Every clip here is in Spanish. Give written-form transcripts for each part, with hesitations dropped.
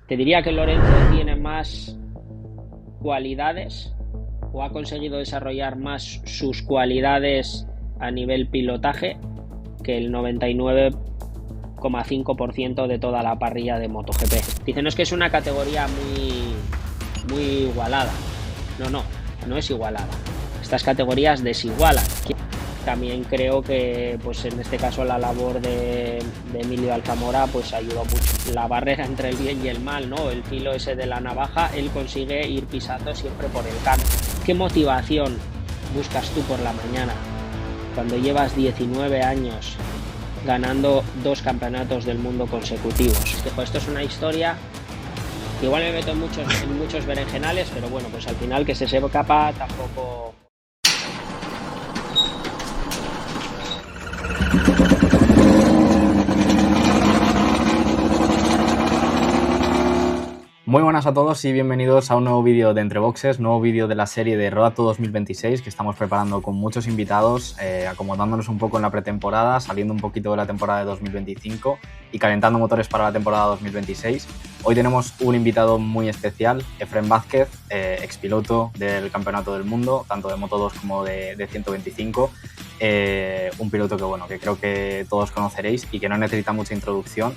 Te diría que Lorenzo tiene más cualidades o ha conseguido desarrollar más sus cualidades a nivel pilotaje que el 99,5% de toda la parrilla de MotoGP. Dicen es que es una categoría muy igualada. No es igualada. Estas categorías desigualan. También creo que pues en este caso la labor de Emilio Alzamora pues ayudó mucho. La barrera entre el bien y el mal, ¿no? El filo ese de la navaja, él consigue ir pisando siempre por el campo. ¿Qué motivación buscas tú por la mañana cuando llevas 19 años ganando 2 campeonatos del mundo consecutivos? Esto es una historia que igual me meto en muchos berenjenales, pero bueno, pues al final que se sepa tampoco. Muy buenas a todos y bienvenidos a un nuevo vídeo de Entre Boxes, nuevo vídeo de la serie de Road to 2026 que estamos preparando con muchos invitados, acomodándonos un poco en la pretemporada, saliendo un poquito de la temporada de 2025 y calentando motores para la temporada 2026. Hoy tenemos un invitado muy especial, Efrén Vázquez, expiloto del Campeonato del Mundo, tanto de Moto2 como de 125. Un piloto que creo que todos conoceréis y que no necesita mucha introducción,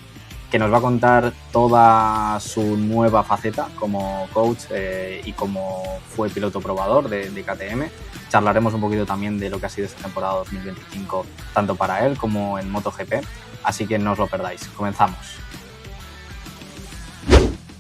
que nos va a contar toda su nueva faceta como coach y como fue piloto probador de KTM. Charlaremos un poquito también de lo que ha sido esta temporada 2025, tanto para él como en MotoGP, así que no os lo perdáis. Comenzamos.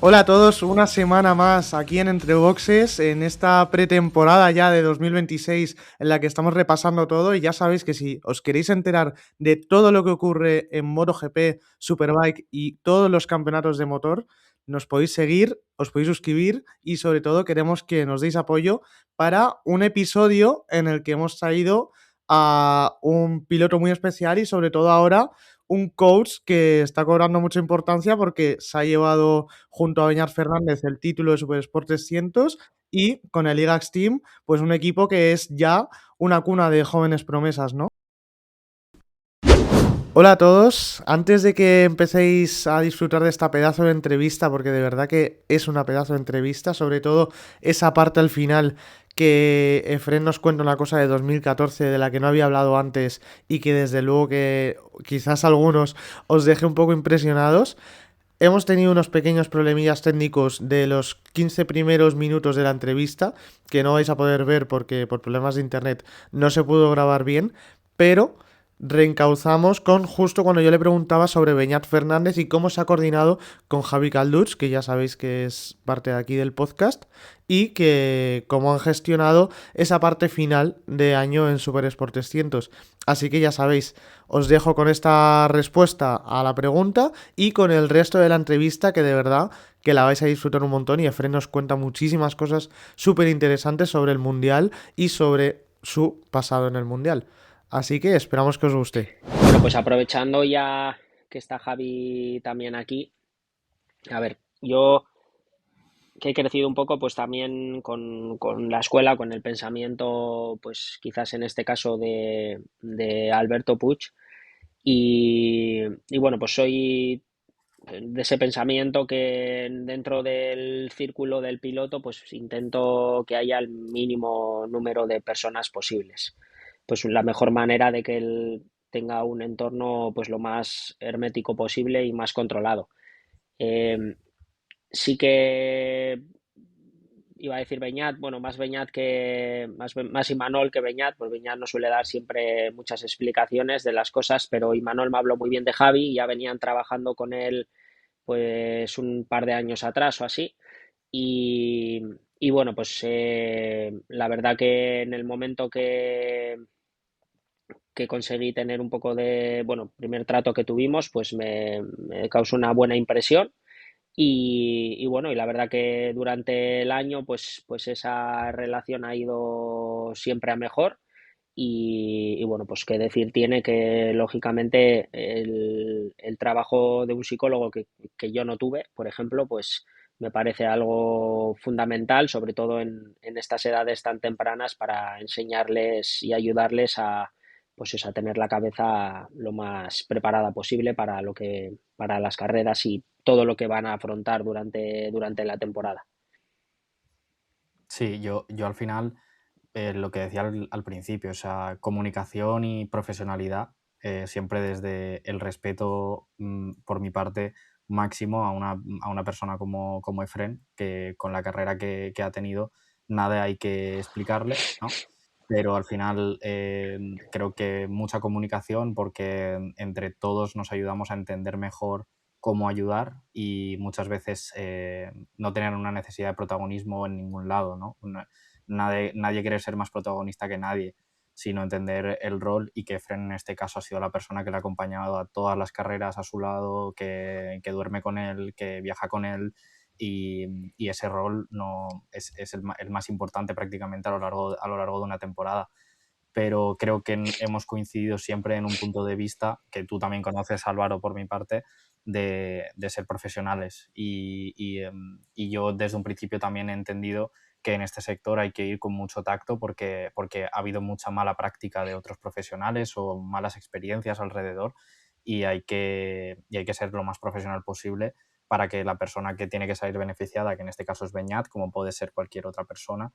Hola a todos, una semana más aquí en Entre Boxes, en esta pretemporada ya de 2026 en la que estamos repasando todo, y ya sabéis que si os queréis enterar de todo lo que ocurre en MotoGP, Superbike y todos los campeonatos de motor, nos podéis seguir, os podéis suscribir y sobre todo queremos que nos deis apoyo para un episodio en el que hemos traído a un piloto muy especial y sobre todo ahora un coach que está cobrando mucha importancia porque se ha llevado junto a Beñat Fernández el título de Super Sport 300 y con el IGAX Team, pues un equipo que es ya una cuna de jóvenes promesas, ¿no? Hola a todos, antes de que empecéis a disfrutar de esta pedazo de entrevista, porque de verdad que es una pedazo de entrevista, sobre todo esa parte al final que Efrén nos cuenta una cosa de 2014 de la que no había hablado antes y que desde luego que quizás algunos os deje un poco impresionados. Hemos tenido unos pequeños problemillas técnicos de los 15 primeros minutos de la entrevista que no vais a poder ver porque por problemas de internet no se pudo grabar bien, pero reencauzamos con justo cuando yo le preguntaba sobre Beñat Fernández y cómo se ha coordinado con Javi Calduch, que ya sabéis que es parte de aquí del podcast, y que cómo han gestionado esa parte final de año en Super Sport 300. Así que ya sabéis, os dejo con esta respuesta a la pregunta y con el resto de la entrevista, que de verdad que la vais a disfrutar un montón, y Efrén nos cuenta muchísimas cosas súper interesantes sobre el Mundial y sobre su pasado en el Mundial. Así que esperamos que os guste. Bueno, pues aprovechando ya que está Javi también aquí, a ver, yo que he crecido un poco pues también con la escuela, con el pensamiento, pues quizás en este caso de Alberto Puig, y bueno, pues soy de ese pensamiento que dentro del círculo del piloto pues intento que haya el mínimo número de personas posibles. Pues la mejor manera de que él tenga un entorno pues lo más hermético posible y más controlado. Eh, sí que iba a decir Beñat, bueno, más Beñat que más Imanol que Beñat, pues Beñat no suele dar siempre muchas explicaciones de las cosas, pero Imanol me habló muy bien de Javi y ya venían trabajando con él pues un par de años atrás o así. Y, y bueno, pues la verdad que en el momento que conseguí tener un poco de, bueno, primer trato que tuvimos, pues me causó una buena impresión. Y bueno, y la verdad que durante el año, pues esa relación ha ido siempre a mejor. Y bueno, pues qué decir tiene que lógicamente el trabajo de un psicólogo que yo no tuve, por ejemplo, pues me parece algo fundamental, sobre todo en estas edades tan tempranas, para enseñarles y ayudarles a, pues eso, a tener la cabeza lo más preparada posible para lo que, para las carreras y todo lo que van a afrontar durante la temporada. Sí, yo al final, lo que decía al principio, o sea, comunicación y profesionalidad, siempre desde el respeto, por mi parte, máximo a una persona como Efren, que con la carrera que ha tenido, nada hay que explicarle, ¿no? Pero al final, creo que mucha comunicación, porque entre todos nos ayudamos a entender mejor cómo ayudar, y muchas veces no tener una necesidad de protagonismo en ningún lado, ¿no? Nadie quiere ser más protagonista que nadie, sino entender el rol, y que Efren en este caso ha sido la persona que le ha acompañado a todas las carreras a su lado, que duerme con él, que viaja con él, y ese rol no, es el más importante prácticamente a lo largo de una temporada. Pero creo que hemos coincidido siempre en un punto de vista, que tú también conoces, Álvaro, por mi parte, de ser profesionales. Y yo desde un principio también he entendido que en este sector hay que ir con mucho tacto, porque ha habido mucha mala práctica de otros profesionales o malas experiencias alrededor, y hay que ser lo más profesional posible para que la persona que tiene que salir beneficiada, que en este caso es Beñat, como puede ser cualquier otra persona,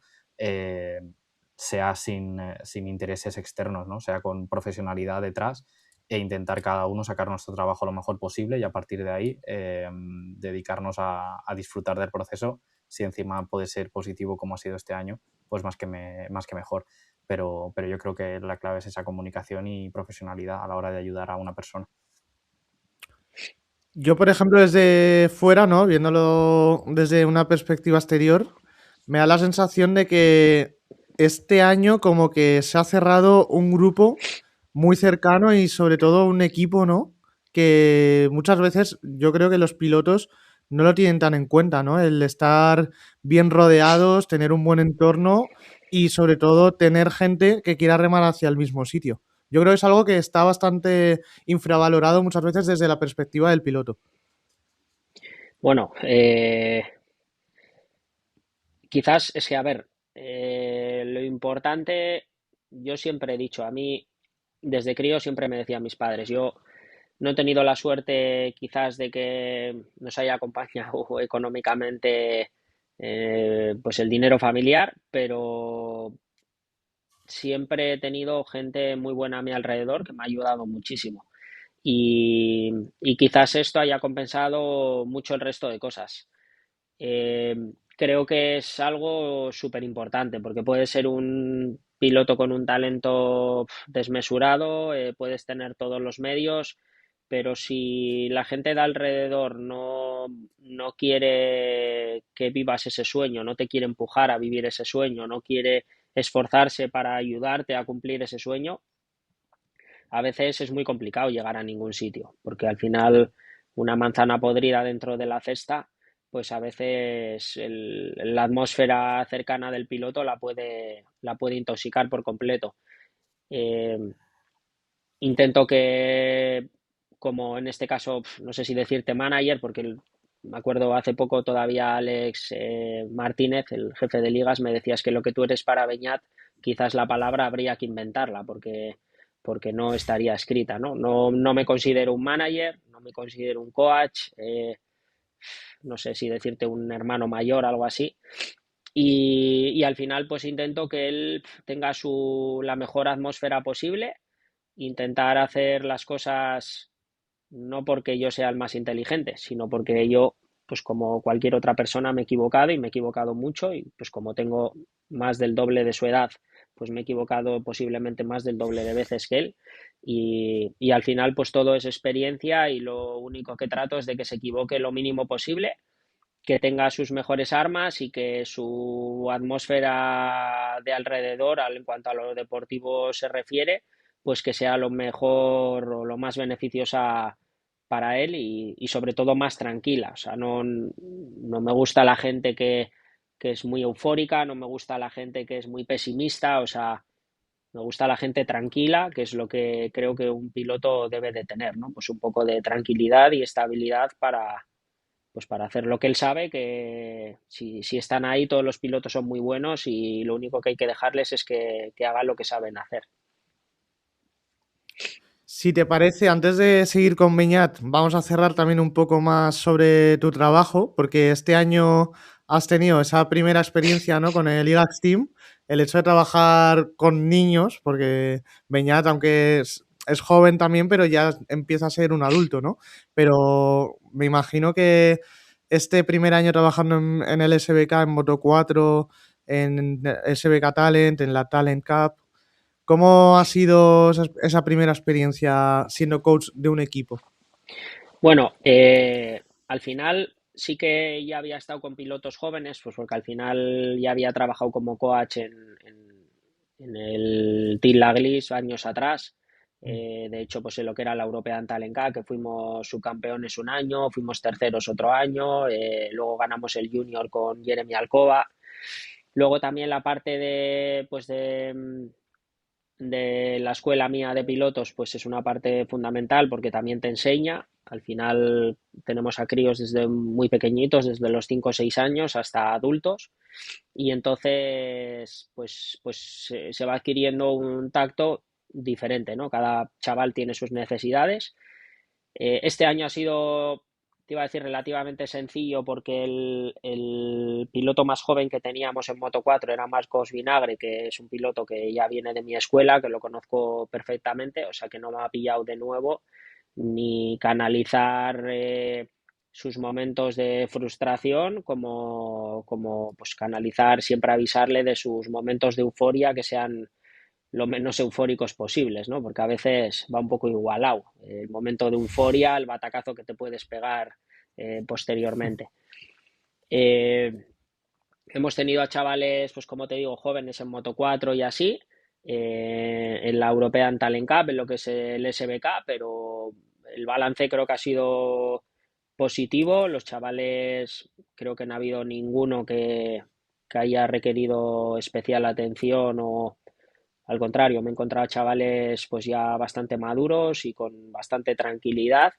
sea sin intereses externos, ¿no? Sea con profesionalidad detrás, e intentar cada uno sacar nuestro trabajo lo mejor posible, y a partir de ahí dedicarnos a disfrutar del proceso. Si encima puede ser positivo como ha sido este año, pues más que mejor. Pero yo creo que la clave es esa comunicación y profesionalidad a la hora de ayudar a una persona. Yo, por ejemplo, desde fuera, ¿no? Viéndolo desde una perspectiva exterior, me da la sensación de que este año como que se ha cerrado un grupo muy cercano y sobre todo un equipo, ¿no? Que muchas veces yo creo que los pilotos no lo tienen tan en cuenta, ¿no? El estar bien rodeados, tener un buen entorno y sobre todo tener gente que quiera remar hacia el mismo sitio. Yo creo que es algo que está bastante infravalorado muchas veces desde la perspectiva del piloto. Bueno, quizás es que, a ver, lo importante, yo siempre he dicho, a mí, desde crío siempre me decían mis padres, yo no he tenido la suerte quizás de que nos haya acompañado económicamente pues el dinero familiar, pero siempre he tenido gente muy buena a mi alrededor que me ha ayudado muchísimo. Y quizás esto haya compensado mucho el resto de cosas. Eh, Creo que es algo súper importante porque puedes ser un piloto con un talento desmesurado, puedes tener todos los medios, pero si la gente de alrededor no quiere que vivas ese sueño, no te quiere empujar a vivir ese sueño, no quiere esforzarse para ayudarte a cumplir ese sueño, a veces es muy complicado llegar a ningún sitio, porque al final una manzana podrida dentro de la cesta, pues a veces la atmósfera cercana del piloto la puede intoxicar por completo. Eh, Intento que, como en este caso, no sé si decirte manager, porque me acuerdo hace poco todavía Alex Martínez, el jefe de ligas, me decías que lo que tú eres para Beñat, quizás la palabra habría que inventarla, porque no estaría escrita, ¿no? No me considero un manager, no me considero un coach, no sé si decirte un hermano mayor, algo así. Y al final, pues intento que él tenga la mejor atmósfera posible, intentar hacer las cosas no porque yo sea el más inteligente, sino porque yo, pues como cualquier otra persona, me he equivocado y me he equivocado mucho y pues como tengo más del doble de su edad, pues me he equivocado posiblemente más del doble de veces que él y al final pues todo es experiencia y lo único que trato es de que se equivoque lo mínimo posible, que tenga sus mejores armas y que su atmósfera de alrededor, en cuanto a lo deportivo se refiere, pues que sea lo mejor o lo más beneficiosa para él y sobre todo más tranquila. O sea, no me gusta la gente que es muy eufórica, no me gusta la gente que es muy pesimista, o sea, me gusta la gente tranquila, que es lo que creo que un piloto debe de tener, ¿no? Pues un poco de tranquilidad y estabilidad pues para hacer lo que él sabe, que si están ahí todos los pilotos son muy buenos y lo único que hay que dejarles es que hagan lo que saben hacer. Si te parece, antes de seguir con Beñat, vamos a cerrar también un poco más sobre tu trabajo, porque este año has tenido esa primera experiencia, ¿no? Con el IGAX Team, el hecho de trabajar con niños, porque Beñat, aunque es joven también, pero ya empieza a ser un adulto, ¿no? Pero me imagino que este primer año trabajando en el SBK, en Moto 4, en SBK Talent, en la Talent Cup, ¿cómo ha sido esa primera experiencia siendo coach de un equipo? Bueno, al final sí que ya había estado con pilotos jóvenes, pues porque al final ya había trabajado como coach en el Team Laglis años atrás. De hecho, pues en lo que era la European Talent Cup, que fuimos subcampeones un año, fuimos terceros otro año, luego ganamos el Junior con Jeremy Alcoba. Luego también la parte de la escuela mía de pilotos, pues es una parte fundamental porque también te enseña. Al final tenemos a críos desde muy pequeñitos, desde los 5 o 6 años hasta adultos, y entonces pues se va adquiriendo un tacto diferente, ¿no? Cada chaval tiene sus necesidades. Este año ha sido, te iba a decir, relativamente sencillo porque el piloto más joven que teníamos en Moto 4 era Marcos Vinagre, que es un piloto que ya viene de mi escuela, que lo conozco perfectamente, o sea que no me ha pillado de nuevo ni canalizar sus momentos de frustración como pues canalizar, siempre avisarle de sus momentos de euforia que sean lo menos eufóricos posibles, ¿no? Porque a veces va un poco igualado. El momento de euforia, el batacazo que te puedes pegar posteriormente. Eh, Hemos tenido a chavales, pues como te digo, jóvenes en Moto 4 y así, en la European Talent Cup, en lo que es el SBK, pero el balance creo que ha sido positivo. Los chavales, creo que no ha habido ninguno que haya requerido especial atención o, al contrario, me he encontrado chavales pues ya bastante maduros y con bastante tranquilidad,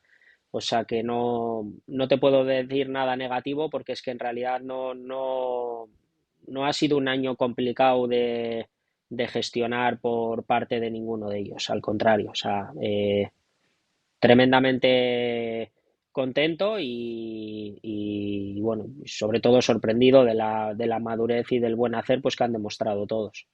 o sea que no te puedo decir nada negativo porque es que en realidad no ha sido un año complicado de gestionar por parte de ninguno de ellos, al contrario, o sea, tremendamente contento y bueno, sobre todo sorprendido de la madurez y del buen hacer pues que han demostrado todos.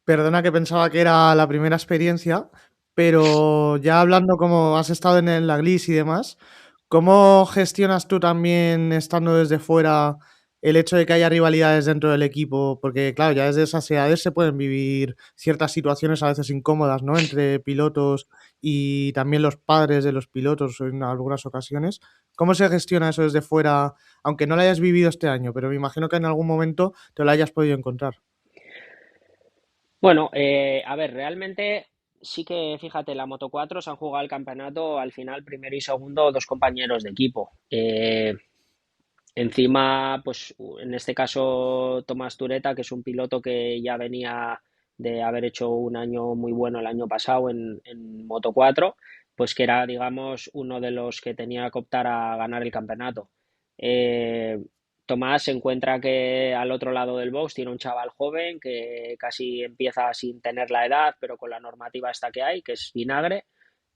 Perdona que pensaba que era la primera experiencia, pero ya hablando como has estado en la GLIS y demás, ¿cómo gestionas tú también estando desde fuera el hecho de que haya rivalidades dentro del equipo? Porque claro, ya desde esas edades se pueden vivir ciertas situaciones a veces incómodas, ¿no? Entre pilotos y también los padres de los pilotos en algunas ocasiones. ¿Cómo se gestiona eso desde fuera, aunque no lo hayas vivido este año, pero me imagino que en algún momento te lo hayas podido encontrar? Bueno, a ver, realmente sí que, fíjate, la Moto 4 se han jugado el campeonato al final, primero y segundo, dos compañeros de equipo. Encima, pues en este caso, Tomás Tureta, que es un piloto que ya venía de haber hecho un año muy bueno el año pasado en Moto 4, pues que era, digamos, uno de los que tenía que optar a ganar el campeonato. Eh, Tomás se encuentra que al otro lado del box tiene un chaval joven que casi empieza sin tener la edad, pero con la normativa esta que hay, que es Vinagre,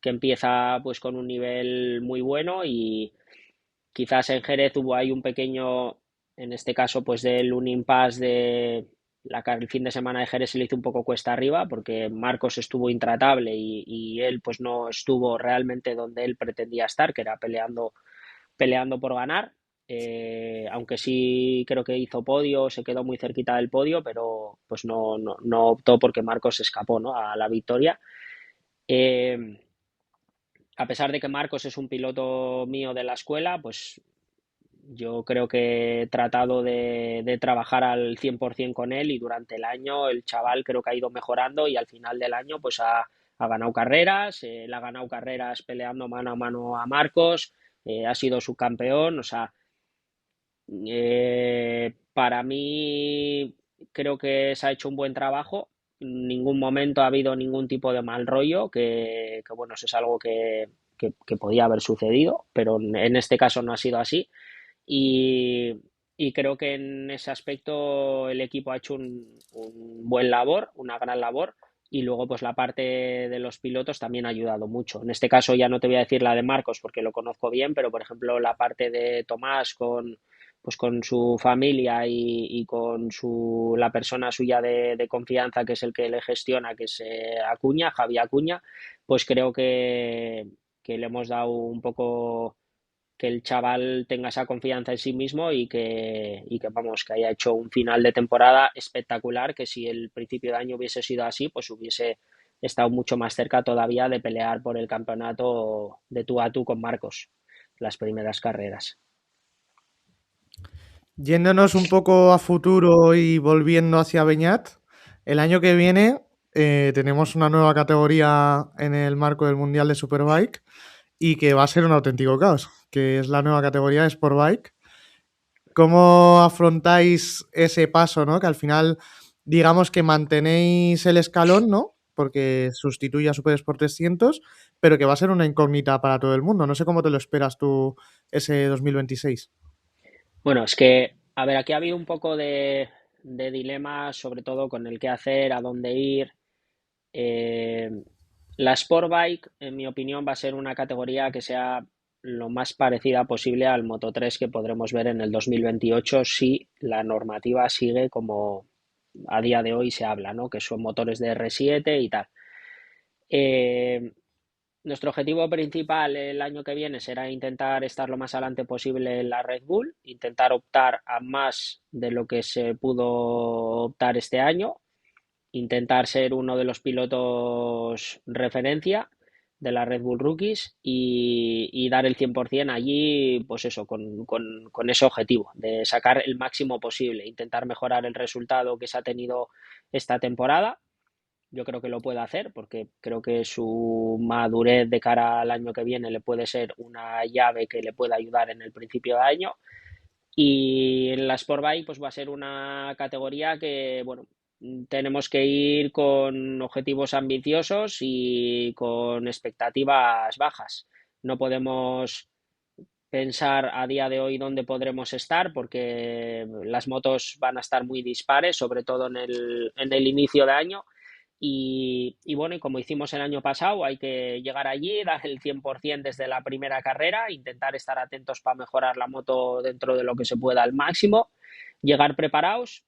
que empieza pues con un nivel muy bueno y quizás en Jerez hubo ahí un pequeño, en este caso, pues un impasse el fin de semana de Jerez se le hizo un poco cuesta arriba porque Marcos estuvo intratable y él pues no estuvo realmente donde él pretendía estar, que era peleando por ganar. Aunque sí creo que hizo podio, se quedó muy cerquita del podio, pero pues no optó porque Marcos escapó, ¿no? A la victoria. Eh, a pesar de que Marcos es un piloto mío de la escuela, pues yo creo que he tratado de trabajar al 100% con él y durante el año el chaval creo que ha ido mejorando y al final del año pues ha ganado carreras, él ha ganado carreras peleando mano a mano a Marcos, ha sido subcampeón, o sea, para mí creo que se ha hecho un buen trabajo, en ningún momento ha habido ningún tipo de mal rollo, que bueno, eso es algo que podía haber sucedido, pero en este caso no ha sido así. Y, y creo que en ese aspecto el equipo ha hecho un buen labor, una gran labor. y luego pues la parte de los pilotos también ha ayudado mucho. En este caso ya no te voy a decir la de Marcos porque lo conozco bien, pero por ejemplo la parte de Tomás con su familia y con la persona suya de confianza, que es el que le gestiona, que es Acuña, Javi Acuña, pues creo que le hemos dado un poco que el chaval tenga esa confianza en sí mismo y que vamos, que haya hecho un final de temporada espectacular, que si el principio de año hubiese sido así, pues hubiese estado mucho más cerca todavía de pelear por el campeonato de tú a tú con Marcos, las primeras carreras. Yéndonos un poco a futuro y volviendo hacia Beñat, el año que viene tenemos una nueva categoría en el marco del Mundial de Superbike y que va a ser un auténtico caos, que es la nueva categoría de Sportbike. ¿Cómo afrontáis ese paso, ¿no? Que al final, digamos que mantenéis el escalón, ¿no? Porque sustituye a Super Sport 300, pero que va a ser una incógnita para todo el mundo. No sé cómo te lo esperas tú ese 2026. Bueno, es que, a ver, aquí ha habido un poco de dilema, sobre todo con el qué hacer, a dónde ir. Eh, la Sportbike, en mi opinión, va a ser una categoría que sea lo más parecida posible al Moto 3 que podremos ver en el 2028 si la normativa sigue como a día de hoy se habla, ¿no? Que son motores de R7 y tal. Eh, Nuestro objetivo principal el año que viene será intentar estar lo más adelante posible en la Red Bull, intentar optar a más de lo que se pudo optar este año, intentar ser uno de los pilotos referencia de la Red Bull Rookies y dar el 100% allí, pues eso, con ese objetivo, de sacar el máximo posible, intentar mejorar el resultado que se ha tenido esta temporada. Yo creo que lo puede hacer porque creo que su madurez de cara al año que viene le puede ser una llave que le pueda ayudar en el principio de año. Y en la Sportbike pues va a ser una categoría que, bueno, tenemos que ir con objetivos ambiciosos y con expectativas bajas. No podemos pensar a día de hoy dónde podremos estar porque las motos van a estar muy dispares, sobre todo en el inicio de año. Y bueno, y como hicimos el año pasado, hay que llegar allí, dar el 100% desde la primera carrera, intentar estar atentos para mejorar la moto dentro de lo que se pueda al máximo, llegar preparados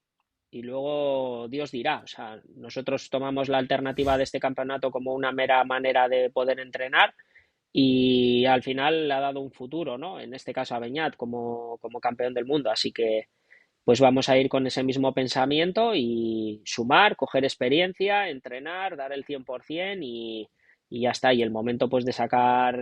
y luego Dios dirá. O sea, nosotros tomamos la alternativa de este campeonato como una mera manera de poder entrenar y al final le ha dado un futuro, ¿no? En este caso a Beñat como campeón del mundo. Así que pues vamos a ir con ese mismo pensamiento y sumar, coger experiencia, entrenar, dar el 100% y ya está. Y el momento pues de sacar,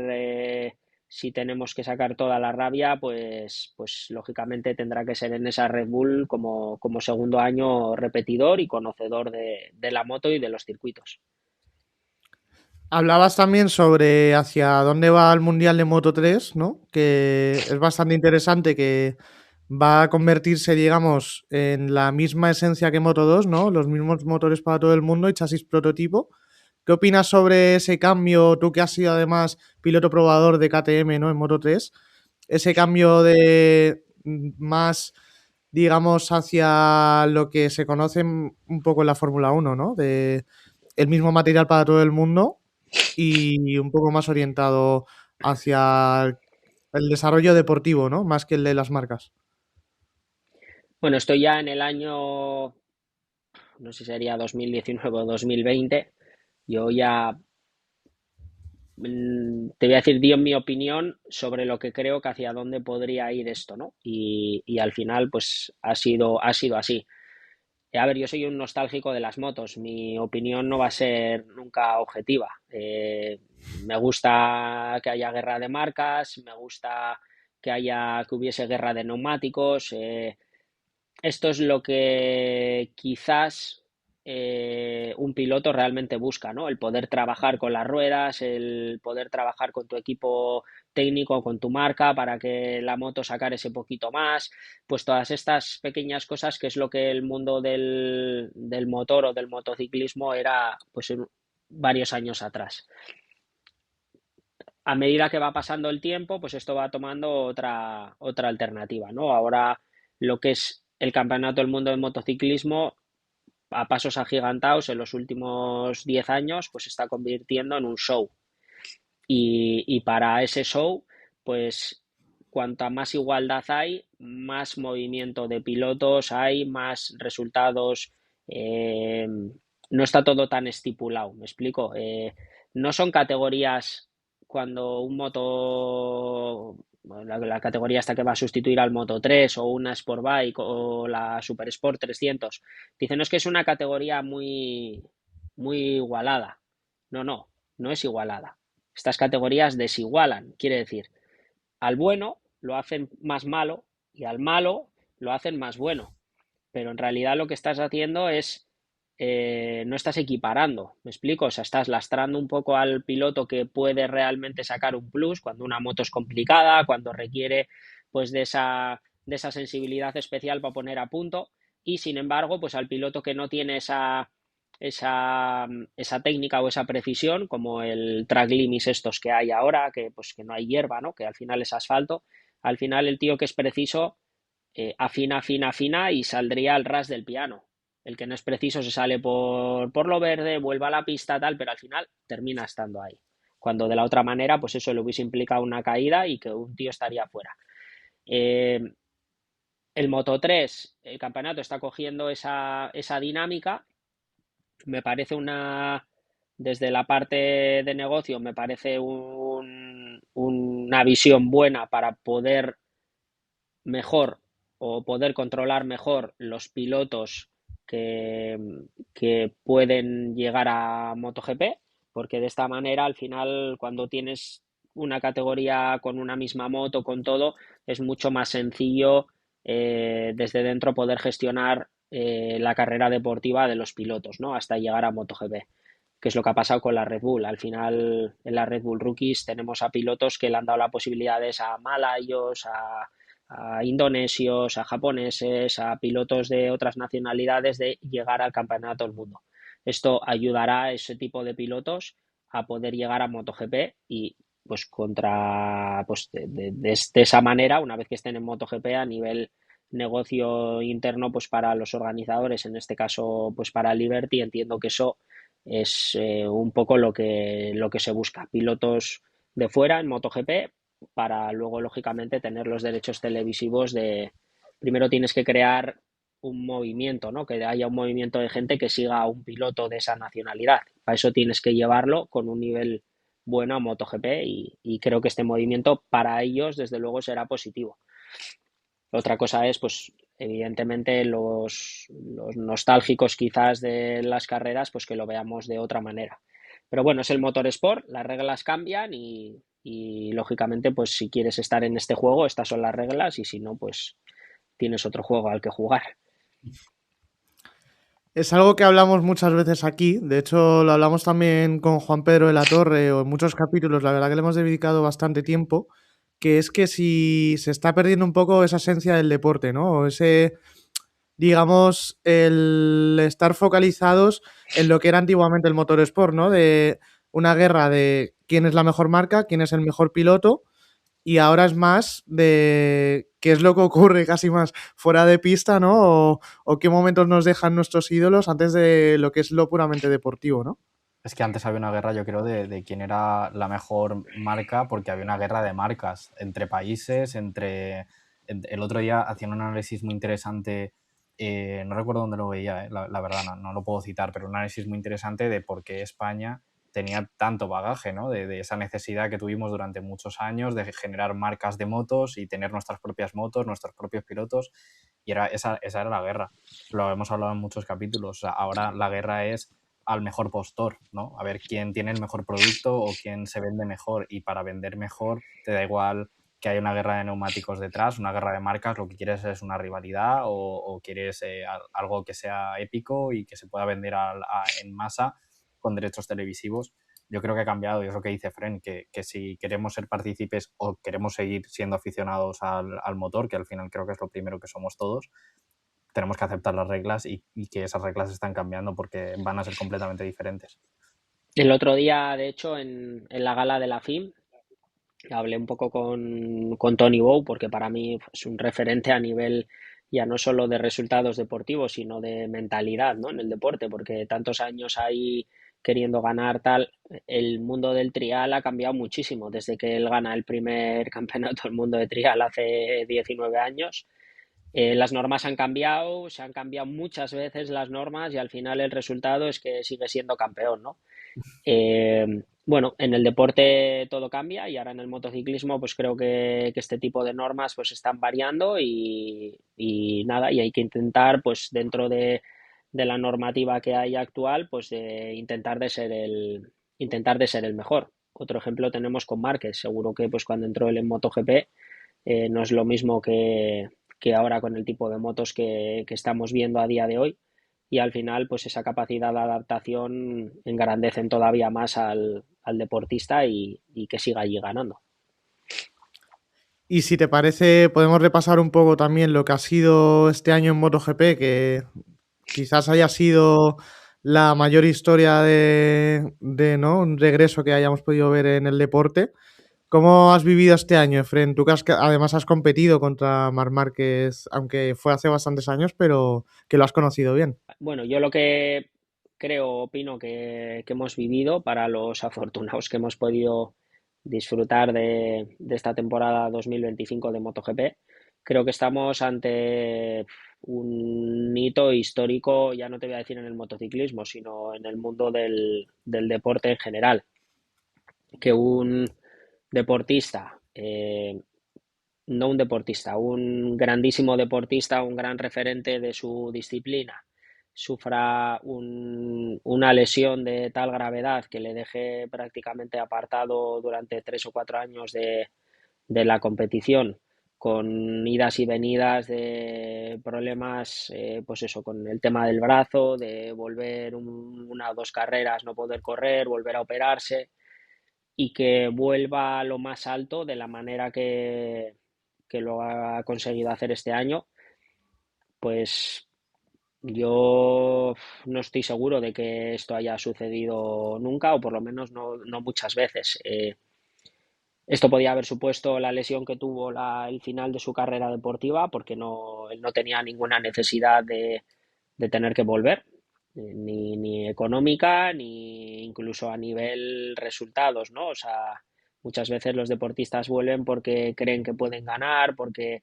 si tenemos que sacar toda la rabia, pues lógicamente tendrá que ser en esa Red Bull como segundo año repetidor y conocedor de la moto y de los circuitos. Hablabas también sobre hacia dónde va el Mundial de Moto 3, ¿no? Que es bastante interesante que va a convertirse, digamos, en la misma esencia que Moto 2, ¿no? Los mismos motores para todo el mundo y chasis prototipo. ¿Qué opinas sobre ese cambio? Tú que has sido además piloto probador de KTM, ¿no? En Moto 3. Ese cambio de más, digamos, hacia lo que se conoce un poco en la Fórmula 1, ¿no? De el mismo material para todo el mundo y un poco más orientado hacia el desarrollo deportivo, ¿no? Más que el de las marcas. Bueno, estoy ya en el año, no sé si sería 2019 o 2020. Yo ya te voy a decir, dio mi opinión sobre lo que creo que hacia dónde podría ir esto, ¿no? Y al final, pues ha sido así. A ver, yo soy un nostálgico de las motos. Mi opinión no va a ser nunca objetiva. Me gusta que haya guerra de marcas, me gusta que hubiese guerra de neumáticos. Esto es lo que quizás un piloto realmente busca, ¿no? El poder trabajar con las ruedas, el poder trabajar con tu equipo técnico, con tu marca, para que la moto sacar ese poquito más. Pues todas estas pequeñas cosas que es lo que el mundo del motor o del motociclismo era pues varios años atrás. A medida que va pasando el tiempo, pues esto va tomando otra alternativa, ¿no? Ahora lo que es el Campeonato del Mundo de Motociclismo a pasos agigantados en los últimos 10 años, pues se está convirtiendo en un show. Y para ese show, pues cuanta más igualdad hay, más movimiento de pilotos hay, más resultados. No está todo tan estipulado, ¿me explico? No son categorías cuando un moto, la categoría esta que va a sustituir al Moto 3 o una Sportbike o la Super Sport 300, dicen, no, es que es una categoría muy igualada. No, no, no es igualada. Estas categorías desigualan, quiere decir, al bueno lo hacen más malo y al malo lo hacen más bueno. Pero en realidad lo que estás haciendo es, no estás equiparando, ¿me explico? O sea, estás lastrando un poco al piloto que puede realmente sacar un plus cuando una moto es complicada, cuando requiere pues de esa sensibilidad especial para poner a punto y sin embargo pues al piloto que no tiene esa técnica o esa precisión, como el track limits estos que hay ahora, que pues que no hay hierba, ¿no? Que al final es asfalto, al final el tío que es preciso afina, afina, afina y saldría al ras del piano. El que no es preciso se sale por lo verde, vuelve a la pista, tal, pero al final termina estando ahí. Cuando de la otra manera, pues eso le hubiese implicado una caída y que un tío estaría fuera. Eh, el Moto 3, el campeonato está cogiendo esa dinámica. Me parece desde la parte de negocio, me parece una visión buena para poder mejor o poder controlar mejor los pilotos que, que pueden llegar a MotoGP, porque de esta manera al final cuando tienes una categoría con una misma moto, con todo, es mucho más sencillo desde dentro poder gestionar la carrera deportiva de los pilotos, ¿no? Hasta llegar a MotoGP, que es lo que ha pasado con la Red Bull. Al final, en la Red Bull Rookies tenemos a pilotos que le han dado las posibilidades a malayos, a indonesios, a japoneses, a pilotos de otras nacionalidades de llegar al campeonato del mundo. Esto ayudará a ese tipo de pilotos a poder llegar a MotoGP y pues de esa manera, una vez que estén en MotoGP a nivel negocio interno, pues para los organizadores, en este caso, pues para Liberty, entiendo que eso es un poco lo que se busca. Pilotos de fuera en MotoGP para luego, lógicamente, tener los derechos televisivos de... Primero tienes que crear un movimiento, ¿no? Que haya un movimiento de gente que siga a un piloto de esa nacionalidad. Para eso tienes que llevarlo con un nivel bueno a MotoGP y creo que este movimiento para ellos, desde luego, será positivo. Otra cosa es, pues, evidentemente, los nostálgicos quizás de las carreras, pues que lo veamos de otra manera. Pero bueno, es el motorsport, las reglas cambian y lógicamente, pues si quieres estar en este juego, estas son las reglas y si no, pues tienes otro juego al que jugar. Es algo que hablamos muchas veces aquí, de hecho lo hablamos también con Juan Pedro de la Torre o en muchos capítulos, la verdad que le hemos dedicado bastante tiempo, que es que si se está perdiendo un poco esa esencia del deporte, ¿no? O ese, digamos, el estar focalizados en lo que era antiguamente el motorsport, ¿no? De una guerra de quién es la mejor marca, quién es el mejor piloto, y ahora es más de qué es lo que ocurre casi más fuera de pista, ¿no? O qué momentos nos dejan nuestros ídolos antes de lo que es lo puramente deportivo, ¿no? Es que antes había una guerra, yo creo, de quién era la mejor marca, porque había una guerra de marcas entre países, el otro día hacían un análisis muy interesante, no recuerdo dónde lo veía, la verdad no lo puedo citar, pero un análisis muy interesante de por qué España tenía tanto bagaje, ¿no? De esa necesidad que tuvimos durante muchos años de generar marcas de motos y tener nuestras propias motos, nuestros propios pilotos, y esa era la guerra. Lo hemos hablado en muchos capítulos. O sea, ahora la guerra es al mejor postor, ¿no? A ver quién tiene el mejor producto o quién se vende mejor. Y para vender mejor te da igual que haya una guerra de neumáticos detrás, una guerra de marcas, lo que quieres es una rivalidad o quieres algo que sea épico y que se pueda vender en masa con derechos televisivos. Yo creo que ha cambiado y es lo que dice Fren, que si queremos ser partícipes o queremos seguir siendo aficionados al motor, que al final creo que es lo primero que somos todos, tenemos que aceptar las reglas y que esas reglas están cambiando porque van a ser completamente diferentes. El otro día, de hecho, en la gala de la FIM, hablé un poco con Tony Bow, porque para mí es un referente a nivel ya no solo de resultados deportivos, sino de mentalidad, ¿no? En el deporte, porque tantos años ahí queriendo ganar tal, el mundo del trial ha cambiado muchísimo desde que él gana el primer campeonato del mundo de trial hace 19 años. Las normas han cambiado, se han cambiado muchas veces las normas y al final el resultado es que sigue siendo campeón, ¿no? Bueno, en el deporte todo cambia y ahora en el motociclismo pues creo que este tipo de normas pues están variando y nada, y hay que intentar pues dentro de la normativa que hay actual pues de intentar de ser el mejor. Otro ejemplo tenemos con Márquez, seguro que pues cuando entró él en MotoGP no es lo mismo que ahora con el tipo de motos que estamos viendo a día de hoy y al final pues esa capacidad de adaptación engrandecen todavía más al deportista y que siga allí ganando. Y si te parece, podemos repasar un poco también lo que ha sido este año en MotoGP, que quizás haya sido la mayor historia de ¿no? un regreso que hayamos podido ver en el deporte. ¿Cómo has vivido este año, Efren? Tú que además has competido contra Marc Márquez, aunque fue hace bastantes años, pero que lo has conocido bien. Bueno, yo lo que opino que hemos vivido para los afortunados que hemos podido disfrutar de esta temporada 2025 de MotoGP, creo que estamos ante un hito histórico, ya no te voy a decir en el motociclismo, sino en el mundo del deporte en general. Que un deportista, no un deportista, un grandísimo deportista, un gran referente de su disciplina, sufra una lesión de tal gravedad que le deje prácticamente apartado durante 3 o 4 años de la competición, con idas y venidas de problemas, pues eso, con el tema del brazo, de volver una o dos carreras, no poder correr, volver a operarse y que vuelva a lo más alto de la manera que lo ha conseguido hacer este año, pues yo no estoy seguro de que esto haya sucedido nunca o por lo menos no muchas veces. Esto podía haber supuesto la lesión que tuvo el final de su carrera deportiva porque él no tenía ninguna necesidad de tener que volver, ni económica, ni incluso a nivel resultados, ¿no? O sea, muchas veces los deportistas vuelven porque creen que pueden ganar, porque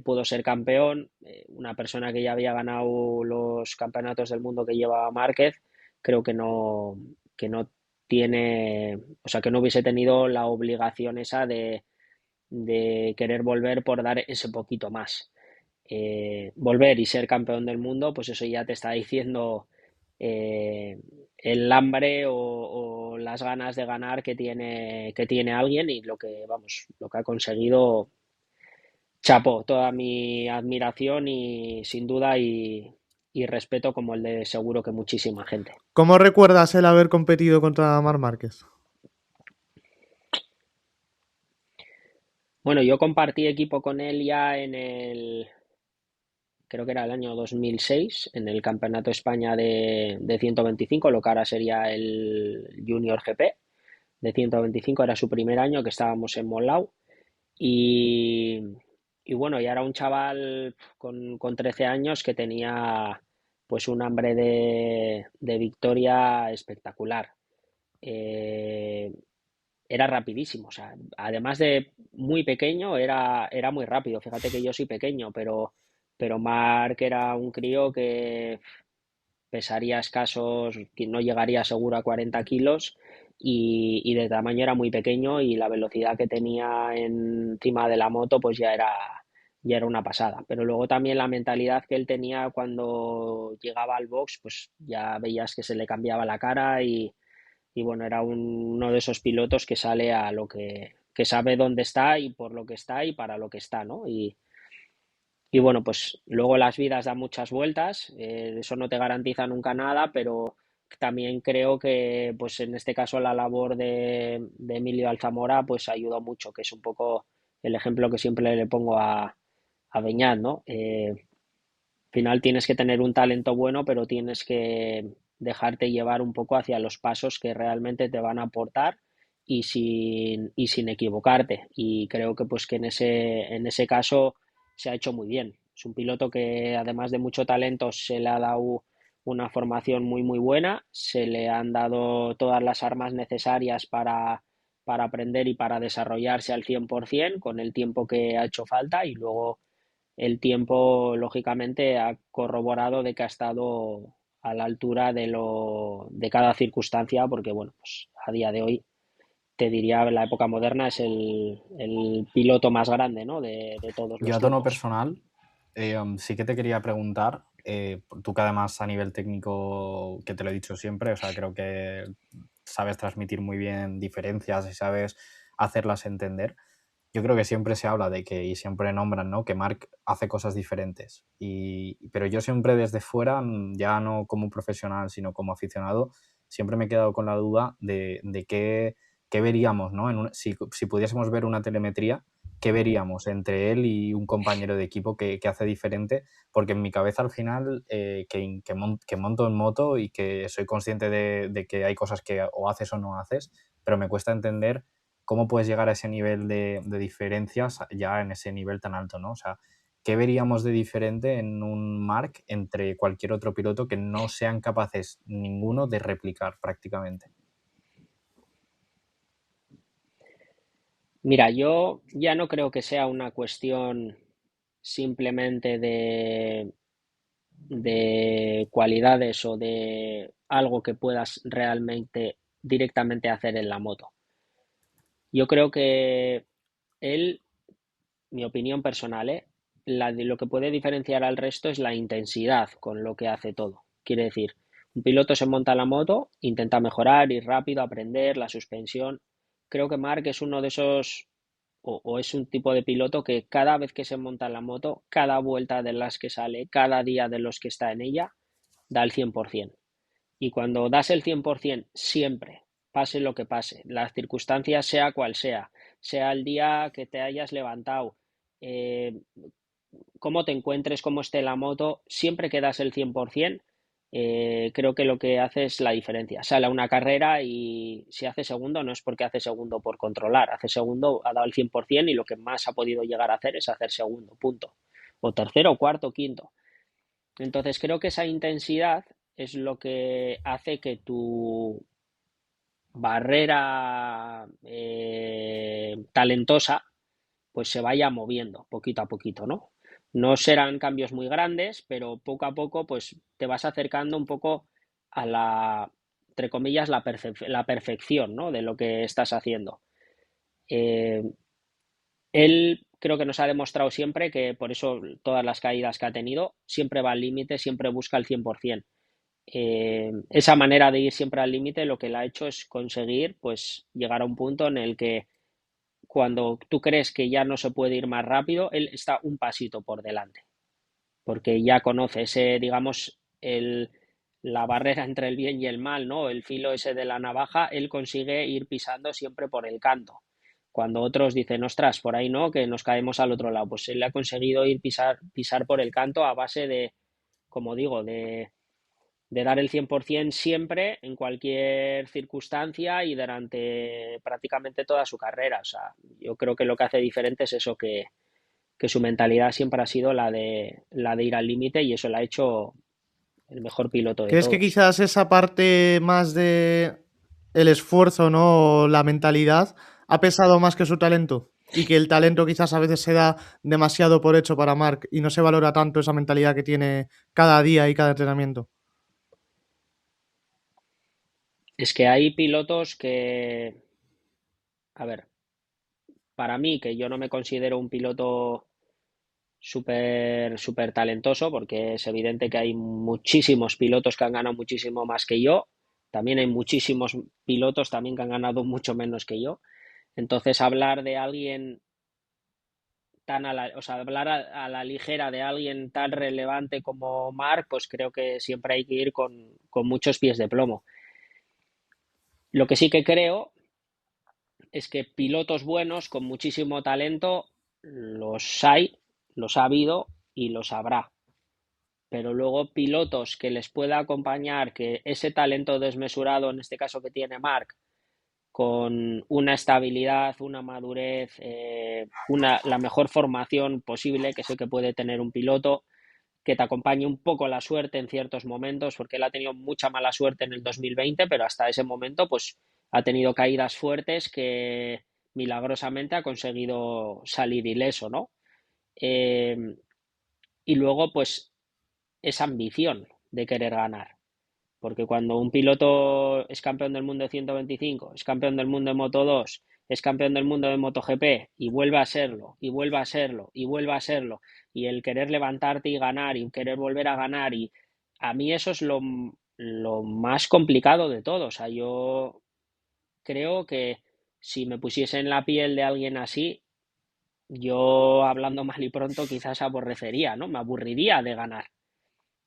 pudo ser campeón. Una persona que ya había ganado los campeonatos del mundo que llevaba Márquez, creo que no tiene, o sea, que no hubiese tenido la obligación esa de querer volver por dar ese poquito más. Volver y ser campeón del mundo, pues eso ya te está diciendo el hambre o las ganas de ganar que tiene alguien y vamos, lo que ha conseguido, chapó, toda mi admiración y sin duda y respeto como el de seguro que muchísima gente. ¿Cómo recuerdas el haber competido contra Marc Márquez? Bueno, yo compartí equipo con él ya creo que era el año 2006, en el Campeonato de España de 125, lo que ahora sería el Junior GP de 125, era su primer año que estábamos en Monlau y, y bueno, ya era un chaval con 13 años que tenía pues un hambre de victoria espectacular. Eh, Era rapidísimo, o sea, además de muy pequeño, era muy rápido. Fíjate que yo soy pequeño, pero Mark era un crío que pesaría escasos, que no llegaría seguro a 40 kilos y de tamaño era muy pequeño y la velocidad que tenía encima de la moto pues ya era una pasada. Pero luego también la mentalidad que él tenía cuando llegaba al box, pues ya veías que se le cambiaba la cara y bueno, era uno de esos pilotos que sale a lo que sabe dónde está y por lo que está y para lo que está, ¿no? Y bueno, pues luego las vidas dan muchas vueltas, eso no te garantiza nunca nada, pero también creo que pues en este caso la labor de Emilio Alzamora pues ayudó mucho, que es un poco el ejemplo que siempre le pongo a Beñat, ¿no? Al final tienes que tener un talento bueno, pero tienes que dejarte llevar un poco hacia los pasos que realmente te van a aportar y sin equivocarte. Y creo que pues que en ese caso se ha hecho muy bien. Es un piloto que además de mucho talento se le ha dado una formación muy muy buena, se le han dado todas las armas necesarias para aprender y para desarrollarse al 100% con el tiempo que ha hecho falta y luego el tiempo lógicamente ha corroborado de que ha estado a la altura de cada circunstancia porque bueno, pues a día de hoy te diría en la época moderna es el piloto más grande, ¿no? de todos Yo los a tono tiempos. personal, sí que te quería preguntar, tú que además a nivel técnico, que te lo he dicho siempre, o sea, creo que sabes transmitir muy bien diferencias y sabes hacerlas entender. Yo creo que siempre se habla de que, y siempre nombran, ¿no? Que Marc hace cosas diferentes. Pero yo siempre desde fuera, ya no como profesional, sino como aficionado, siempre me he quedado con la duda de qué veríamos, ¿no? Si pudiésemos ver una telemetría, ¿qué veríamos entre él y un compañero de equipo que hace diferente? Porque en mi cabeza al final, que monto en moto y que soy consciente de que hay cosas que o haces o no haces, pero me cuesta entender cómo puedes llegar a ese nivel de diferencias ya en ese nivel tan alto, ¿no? O sea, ¿qué veríamos de diferente en un Marc entre cualquier otro piloto que no sean capaces ninguno de replicar prácticamente? Mira, yo ya no creo que sea una cuestión simplemente de cualidades o de algo que puedas realmente directamente hacer en la moto. Yo creo que él, mi opinión personal, de lo que puede diferenciar al resto es la intensidad con lo que hace todo. Quiere decir, un piloto se monta en la moto, intenta mejorar, ir rápido, aprender, la suspensión. Creo que Mark es uno de esos, o es un tipo de piloto que cada vez que se monta en la moto, cada vuelta de las que sale, cada día de los que está en ella, da el 100%. Y cuando das el 100% siempre, pase lo que pase, las circunstancias sea cual sea el día que te hayas levantado, eh, cómo te encuentres, cómo esté la moto, siempre que das el 100%, creo que lo que hace es la diferencia. Sale a una carrera y si hace segundo no es porque hace segundo por controlar, hace segundo, ha dado el 100% y lo que más ha podido llegar a hacer es hacer segundo, punto. O tercero, cuarto, quinto. Entonces creo que esa intensidad es lo que hace que tu barrera talentosa pues se vaya moviendo poquito a poquito, ¿no? No serán cambios muy grandes, pero poco a poco pues te vas acercando un poco a entre comillas, la perfección, ¿no? De lo que estás haciendo. Eh, Él creo que nos ha demostrado siempre que por eso todas las caídas que ha tenido siempre va al límite, siempre busca el 100%. Esa manera de ir siempre al límite lo que le ha hecho es conseguir pues llegar a un punto en el que cuando tú crees que ya no se puede ir más rápido, él está un pasito por delante, porque ya conoce ese, digamos, la barrera entre el bien y el mal, ¿no? El filo ese de la navaja, él consigue ir pisando siempre por el canto. Cuando otros dicen, ostras, por ahí no, que nos caemos al otro lado, pues él ha conseguido pisar por el canto a base de, como digo, de dar el 100% siempre, en cualquier circunstancia y durante prácticamente toda su carrera. O sea, yo creo que lo que hace diferente es eso, que su mentalidad siempre ha sido la de ir al límite y eso lo ha hecho el mejor piloto de ¿Crees que todos. quizás esa parte más de el esfuerzo, ¿no? O la mentalidad ha pesado más que su talento? Y que el talento quizás a veces se da demasiado por hecho para Marc y no se valora tanto esa mentalidad que tiene cada día y cada entrenamiento. Es que hay pilotos que, a ver, para mí, que yo no me considero un piloto súper talentoso, porque es evidente que hay muchísimos pilotos que han ganado muchísimo más que yo. También hay muchísimos pilotos también que han ganado mucho menos que yo. Entonces, hablar de alguien o sea, hablar a la ligera de alguien tan relevante como Marc, pues creo que siempre hay que ir con muchos pies de plomo. Lo que sí que creo es que pilotos buenos con muchísimo talento los ha habido y los habrá. Pero luego pilotos que les pueda acompañar, que ese talento desmesurado, en este caso que tiene Marc, con una estabilidad, una madurez, la mejor formación posible que sé que puede tener un piloto, que te acompañe un poco la suerte en ciertos momentos, porque él ha tenido mucha mala suerte en el 2020, pero hasta ese momento pues ha tenido caídas fuertes que milagrosamente ha conseguido salir ileso, ¿no? Eh, y luego pues esa ambición de querer ganar. Porque cuando un piloto es campeón del mundo de 125, es campeón del mundo de Moto 2, es campeón del mundo de MotoGP y vuelve a serlo, y vuelve a serlo, y vuelve a serlo, y el querer levantarte y ganar, y querer volver a ganar, y a mí eso es lo más complicado de todo. O sea, yo creo que si me pusiese en la piel de alguien así, yo hablando mal y pronto quizás aborrecería, ¿no? Me aburriría de ganar.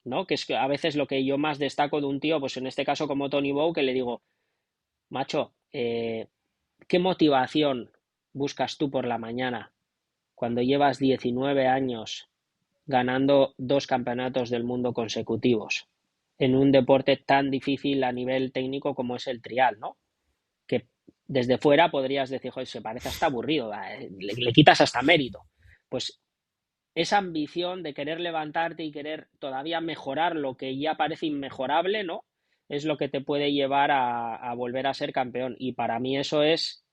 ¿No? Que es que a veces lo que yo más destaco de un tío, pues en este caso como Tony Bow, que le digo, macho, ¿qué motivación buscas tú por la mañana cuando llevas 19 años ganando 2 campeonatos del mundo consecutivos en un deporte tan difícil a nivel técnico como es el trial, ¿no? Que desde fuera podrías decir, joder, se parece hasta aburrido, le quitas hasta mérito. Pues esa ambición de querer levantarte y querer todavía mejorar lo que ya parece inmejorable, ¿no? Es lo que te puede llevar a volver a ser campeón. Y para mí eso es,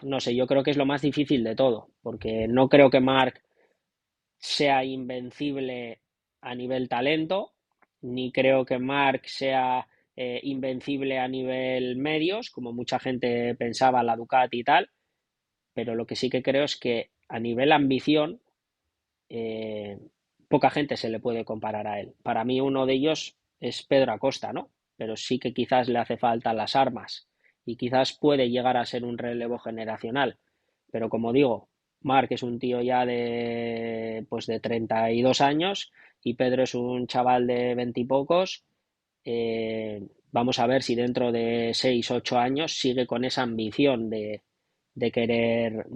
no sé, yo creo que es lo más difícil de todo, porque no creo que Marc sea invencible a nivel talento, ni creo que Marc sea invencible a nivel medios, como mucha gente pensaba, la Ducati y tal, pero lo que sí que creo es que a nivel ambición eh, poca gente se le puede comparar a él. Para mí uno de ellos es Pedro Acosta, ¿no? Pero sí que quizás le hace falta las armas y quizás puede llegar a ser un relevo generacional. Pero como digo, Marc es un tío ya de 32 años y Pedro es un chaval de 20 y pocos. Vamos a ver si dentro de 6 8 años sigue con esa ambición de querer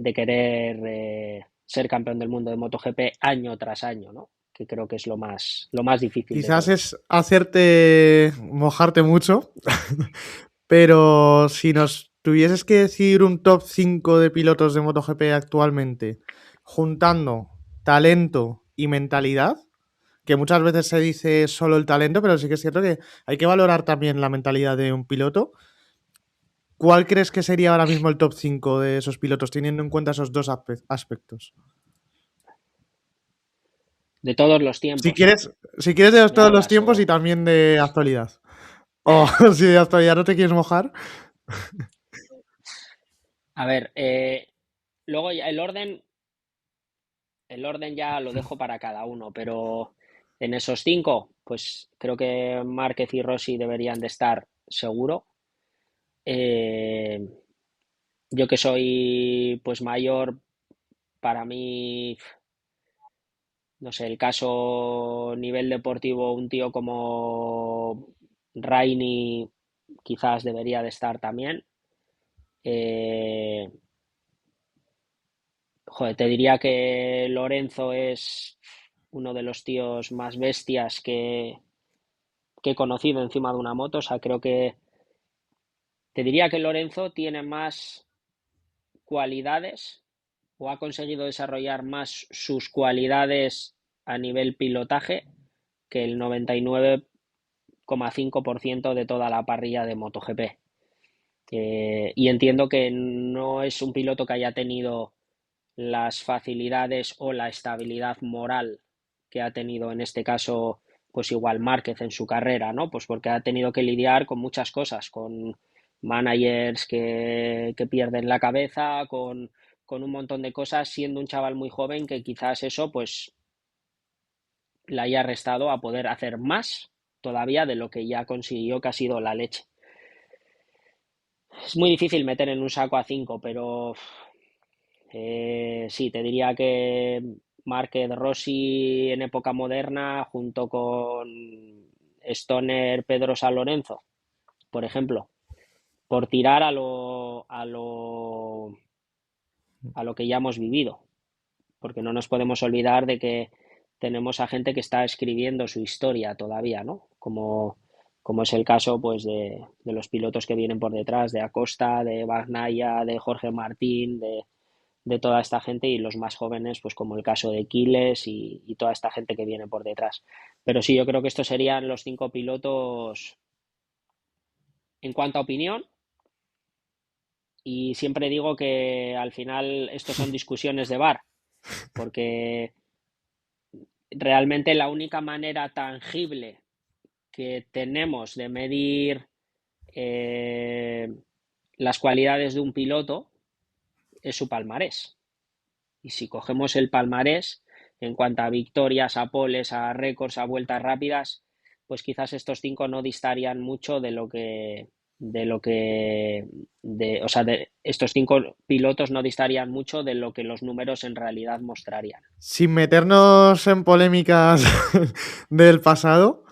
ser campeón del mundo de MotoGP año tras año, ¿no? Que creo que es lo más difícil de Quizás todo. es hacerte mojarte mucho, pero si nos tuvieses que decir un top 5 de pilotos de MotoGP actualmente, juntando talento y mentalidad, que muchas veces se dice solo el talento, pero sí que es cierto que hay que valorar también la mentalidad de un piloto. ¿Cuál crees que sería ahora mismo el top 5 de esos pilotos, teniendo en cuenta esos dos aspectos? De todos los Si tiempos, ¿no? quieres, si quieres de Me todos los hablas tiempos y o... también de actualidad. O si de actualidad no te quieres mojar. A ver, luego ya el orden ya lo dejo para cada uno, pero en esos 5, pues creo que Márquez y Rossi deberían de estar seguro. Eh, yo que soy pues mayor, para mí, no sé, el caso nivel deportivo, un tío como Raini quizás debería de estar también. Eh, joder, te diría que Lorenzo es uno de los tíos más bestias que he conocido encima de una moto. O sea, creo que te diría que Lorenzo tiene más cualidades o ha conseguido desarrollar más sus cualidades a nivel pilotaje que el 99,5% de toda la parrilla de MotoGP. Y entiendo que no es un piloto que haya tenido las facilidades o la estabilidad moral que ha tenido en este caso, pues igual Márquez en su carrera, ¿no? Pues porque ha tenido que lidiar con muchas cosas, con managers que pierden la cabeza, con un montón de cosas, siendo un chaval muy joven que quizás eso pues le haya restado a poder hacer más todavía de lo que ya consiguió, que ha sido la leche. Es muy difícil meter en un saco a 5, pero sí, te diría que Márquez Rossi en época moderna, junto con Stoner Pedro San Lorenzo, por ejemplo, por tirar a lo que ya hemos vivido, porque no nos podemos olvidar de que tenemos a gente que está escribiendo su historia todavía, ¿no? Como como es el caso pues de los pilotos que vienen por detrás, de Acosta, de Bagnaia, de Jorge Martín, de toda esta gente y los más jóvenes, pues como el caso de Quiles y toda esta gente que viene por detrás. Pero sí, yo creo que estos serían los 5 pilotos en cuanto a opinión. Y siempre digo que al final estos son discusiones de bar, porque realmente la única manera tangible que tenemos de medir eh, las cualidades de un piloto es su palmarés. Y si cogemos el palmarés en cuanto a victorias, a poles, a récords, a vueltas rápidas, pues quizás estos 5 no distarían mucho o sea, de estos 5 pilotos no distarían mucho de lo que los números en realidad mostrarían. Sin meternos en polémicas del pasado,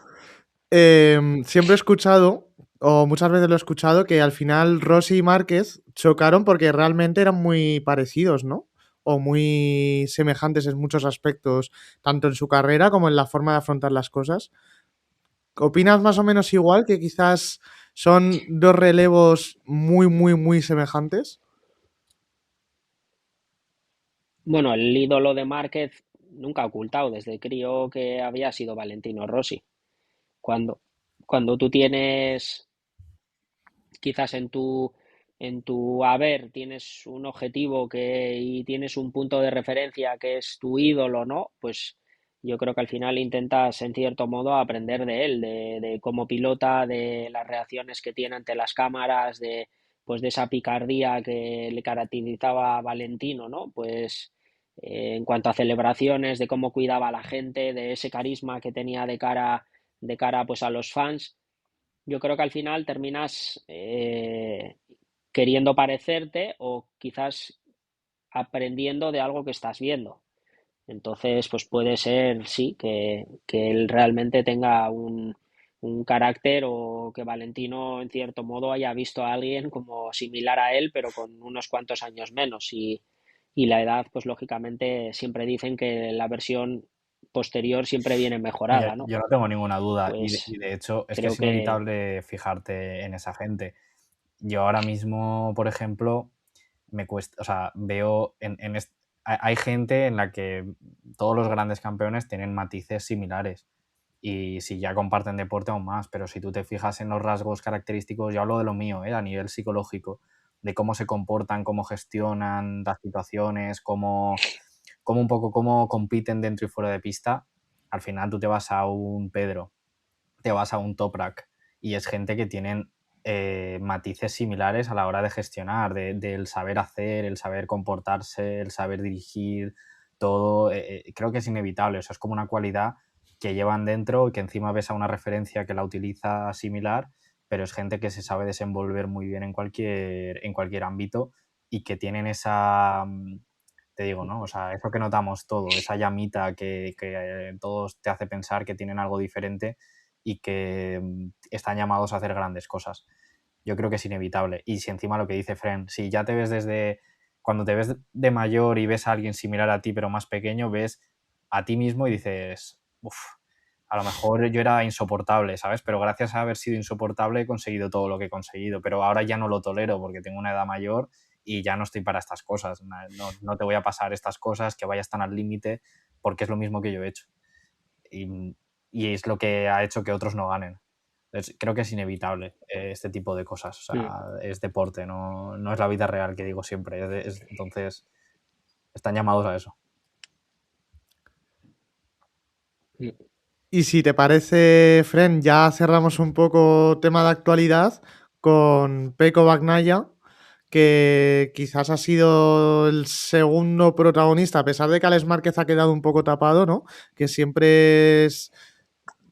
siempre he escuchado, o muchas veces lo he escuchado, que al final Rossi y Márquez chocaron porque realmente eran muy parecidos, ¿no? O muy semejantes en muchos aspectos, tanto en su carrera como en la forma de afrontar las cosas. ¿Opinas más o menos igual, que quizás son dos relevos muy, muy, muy semejantes? Bueno, el ídolo de Márquez nunca ha ocultado desde crío que había sido Valentino Rossi. Cuando, cuando tú tienes quizás en tu haber tienes un objetivo y tienes un punto de referencia que es tu ídolo, ¿no? Pues yo creo que al final intentas en cierto modo aprender de él, de cómo pilota, de las reacciones que tiene ante las cámaras, pues de esa picardía que le caracterizaba a Valentino, ¿no? Pues en cuanto a celebraciones, de cómo cuidaba a la gente, de ese carisma que tenía de cara pues a los fans. Yo creo que al final terminas queriendo parecerte o quizás aprendiendo de algo que estás viendo. Entonces, pues puede ser, sí, que él realmente tenga un carácter o que Valentino, en cierto modo, haya visto a alguien como similar a él, pero con unos cuantos años menos. Y la edad, pues lógicamente, siempre dicen que la versión posterior siempre viene Oye, mejorada, ¿no? yo no tengo ninguna duda Pues y de hecho es que creo es que inevitable fijarte en esa gente. Yo ahora mismo, por ejemplo, me cuesta, o sea, veo hay gente en la que todos los grandes campeones tienen matices similares y si ya comparten deporte aún más, pero si tú te fijas en los rasgos característicos, yo hablo de lo mío, a nivel psicológico, de cómo se comportan, cómo gestionan las situaciones, cómo un poco cómo compiten dentro y fuera de pista. Al final tú te vas a un Pedro, te vas a un Toprak y es gente que tienen matices similares a la hora de gestionar, del saber hacer, el saber comportarse, el saber dirigir, todo. Creo que es inevitable, o sea, es como una cualidad que llevan dentro y que encima ves a una referencia que la utiliza similar, pero es gente que se sabe desenvolver muy bien en cualquier ámbito y que tienen esa, te digo, ¿no? O sea, eso que notamos todo, esa llamita que todos te hace pensar que tienen algo diferente y que están llamados a hacer grandes cosas. Yo creo que es inevitable. Y si encima lo que dice Fren, si ya te ves cuando te ves de mayor y ves a alguien similar a ti pero más pequeño, ves a ti mismo y dices, uff, a lo mejor yo era insoportable, ¿sabes? Pero gracias a haber sido insoportable he conseguido todo lo que he conseguido, pero ahora ya no lo tolero porque tengo una edad mayor y ya no estoy para estas cosas. No te voy a pasar estas cosas que vayas tan al límite porque es lo mismo que yo he hecho. Y, y es lo que ha hecho que otros no ganen. Entonces, creo que es inevitable este tipo de cosas. O sea, es deporte, no es la vida real que digo siempre. Entonces, están llamados a eso. Y si te parece, Fren, ya cerramos un poco tema de actualidad con Pecco Bagnaia, que quizás ha sido el segundo protagonista, a pesar de que Alex Márquez ha quedado un poco tapado, ¿no? Que siempre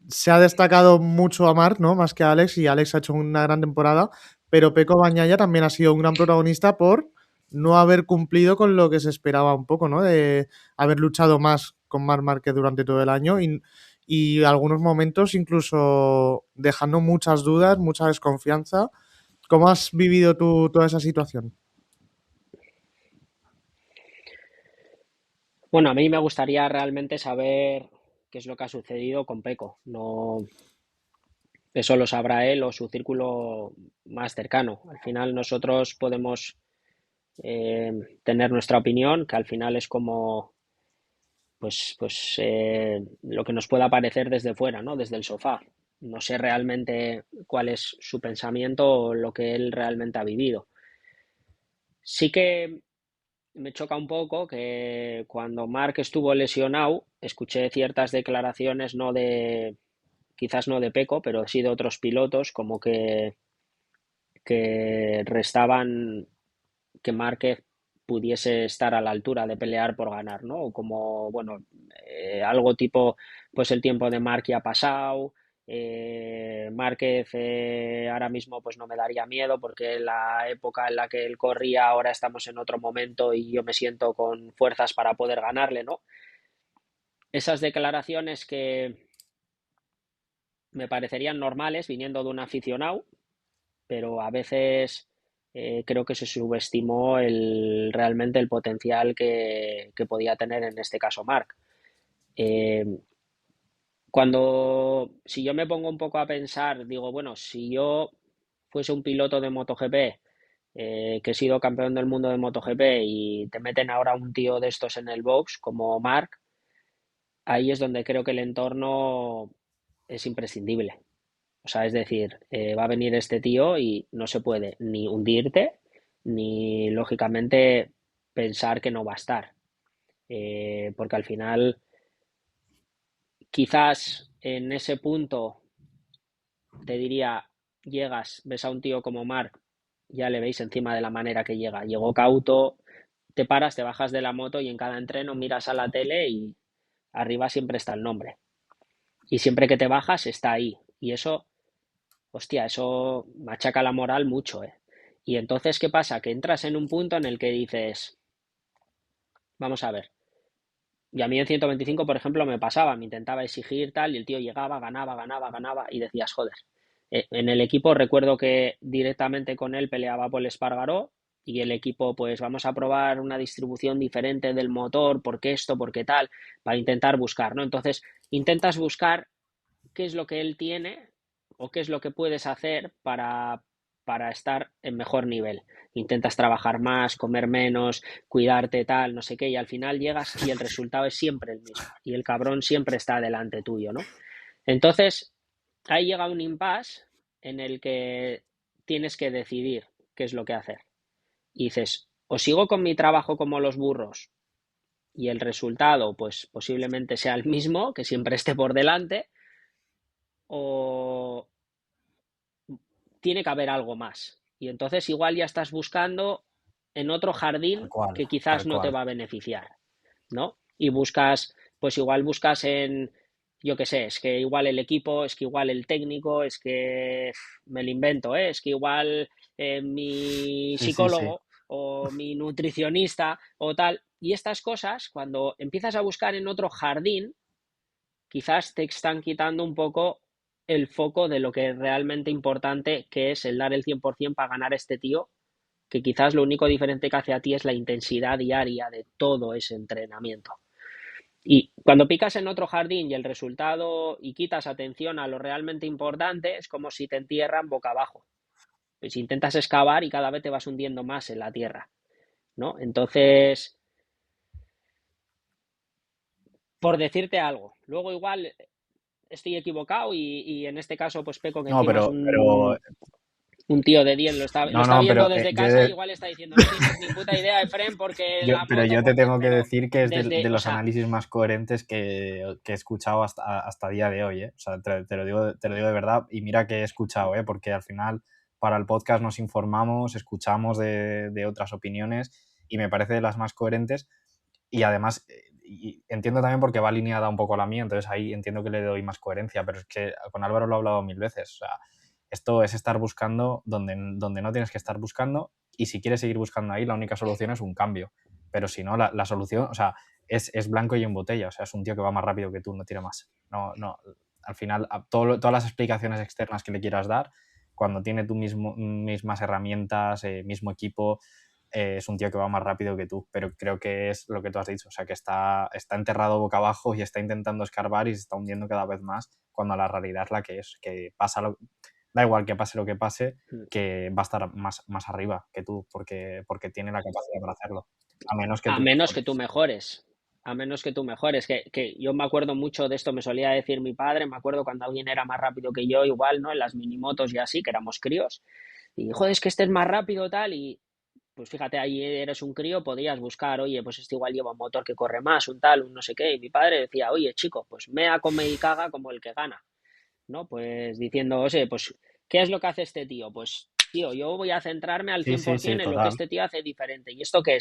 se ha destacado mucho a Marc, ¿no? Más que a Alex, y Alex ha hecho una gran temporada, pero Pecco Bagnaia también ha sido un gran protagonista por no haber cumplido con lo que se esperaba un poco, ¿no? De haber luchado más con Marc Márquez durante todo el año y algunos momentos incluso dejando muchas dudas, mucha desconfianza. ¿Cómo has vivido tú toda esa situación? Bueno, a mí me gustaría realmente saber qué es lo que ha sucedido con Peco. No, eso lo sabrá él o su círculo más cercano. Al final nosotros podemos tener nuestra opinión, que al final es como lo que nos pueda parecer desde fuera, ¿no? Desde el sofá. No sé realmente cuál es su pensamiento o lo que él realmente ha vivido. Sí que me choca un poco que cuando Mark estuvo lesionado, escuché ciertas declaraciones, quizás no de Peco, pero sí de otros pilotos, como que restaban que Márquez pudiese estar a la altura de pelear por ganar, ¿no? O como, bueno, algo tipo, pues el tiempo de Marc ya ha pasado, Márquez ahora mismo pues no me daría miedo porque la época en la que él corría ahora estamos en otro momento y yo me siento con fuerzas para poder ganarle, ¿no? Esas declaraciones que me parecerían normales viniendo de un aficionado, pero a veces creo que se subestimó realmente el potencial que podía tener en este caso Marc. Eh, si yo me pongo un poco a pensar, digo, bueno, si yo fuese un piloto de MotoGP, que he sido campeón del mundo de MotoGP y te meten ahora un tío de estos en el box como Marc, ahí es donde creo que el entorno es imprescindible. O sea, es decir, va a venir este tío y no se puede ni hundirte, ni lógicamente pensar que no va a estar. Porque al final, quizás en ese punto, te diría, llegas, ves a un tío como Marc, ya le veis encima de la manera que llega. Llegó cauto, te paras, te bajas de la moto y en cada entreno miras a la tele y arriba siempre está el nombre. Y siempre que te bajas está ahí. Y eso, hostia, eso machaca la moral mucho, ¿eh? Y entonces, ¿qué pasa? Que entras en un punto en el que dices, vamos a ver. Y a mí en 125, por ejemplo, me pasaba, me intentaba exigir tal, y el tío llegaba, ganaba, y decías, joder. En el equipo recuerdo que directamente con él peleaba Paul Espargaró, y el equipo, pues vamos a probar una distribución diferente del motor, porque esto, porque tal, para intentar buscar, ¿no? Entonces, intentas buscar qué es lo que él tiene o qué es lo que puedes hacer para estar en mejor nivel. Intentas trabajar más, comer menos, cuidarte tal, no sé qué, y al final llegas y el resultado es siempre el mismo. Y el cabrón siempre está delante tuyo, ¿no? Entonces, ahí llega un impasse en el que tienes que decidir qué es lo que hacer. Y dices, o sigo con mi trabajo como los burros y el resultado, pues posiblemente sea el mismo, que siempre esté por delante, o tiene que haber algo más. Y entonces igual ya estás buscando en otro Tal jardín cual, que quizás tal no te cual. va a beneficiar, ¿no? Y buscas, pues igual buscas en, yo qué sé, es que igual el equipo, es que igual el técnico, es que me lo invento, ¿eh? Es que igual mi Sí, sí, sí. psicólogo o mi nutricionista o tal. Y estas cosas, cuando empiezas a buscar en otro jardín, quizás te están quitando un poco el foco de lo que es realmente importante, que es el dar el 100% para ganar a este tío, que quizás lo único diferente que hace a ti es la intensidad diaria de todo ese entrenamiento. Y cuando picas en otro jardín y el resultado y quitas atención a lo realmente importante, es como si te entierran boca abajo. Pues intentas excavar y cada vez te vas hundiendo más en la tierra, ¿no? Entonces, por decirte algo, luego igual estoy equivocado y en este caso pues Peco que No, encima es pero un tío de 10 lo no, está no, viendo pero desde yo, casa, igual está diciendo, no tienes ni puta idea, Efren, porque la pero moto, yo te porque, tengo que pero decir que es desde, de o los sea, análisis más coherentes que he escuchado hasta día de hoy, ¿eh? O sea, te lo digo de verdad y mira que he escuchado, ¿eh? Porque al final para el podcast nos informamos, escuchamos de otras opiniones y me parece de las más coherentes y además y entiendo también porque va alineada un poco a la mía, entonces ahí entiendo que le doy más coherencia, pero es que con Álvaro lo he hablado mil veces, o sea, esto es estar buscando donde no tienes que estar buscando y si quieres seguir buscando ahí, la única solución es un cambio. Pero si no, la solución, o sea, es blanco y en botella. O sea, es un tío que va más rápido que tú, no tira más. No, no, al final, todas las explicaciones externas que le quieras dar, cuando tiene tú mismas herramientas, mismo equipo, es un tío que va más rápido que tú, pero creo que es lo que tú has dicho, o sea, que está enterrado boca abajo y está intentando escarbar y se está hundiendo cada vez más, cuando la realidad es la que es, que da igual que pase lo que pase, que va a estar más arriba que tú, porque tiene la capacidad para hacerlo, a menos que A tú menos que tú mejores. mejores. A menos que tú mejores. Que yo me acuerdo mucho de esto, me solía decir mi padre, me acuerdo cuando alguien era más rápido que yo, igual, ¿no? En las minimotos y así, que éramos críos. Y, joder, es que este es más rápido, tal, y pues fíjate, ahí eres un crío, podías buscar, oye, pues este igual lleva un motor que corre más, un tal, un no sé qué. Y mi padre decía, oye, chico, pues mea, come y caga como el que gana. ¿No? Pues diciendo, oye, pues, ¿qué es lo que hace este tío? Pues, tío, yo voy a centrarme al Sí, sí, sí, 100% en lo que total. este tío hace diferente. ¿Y esto qué?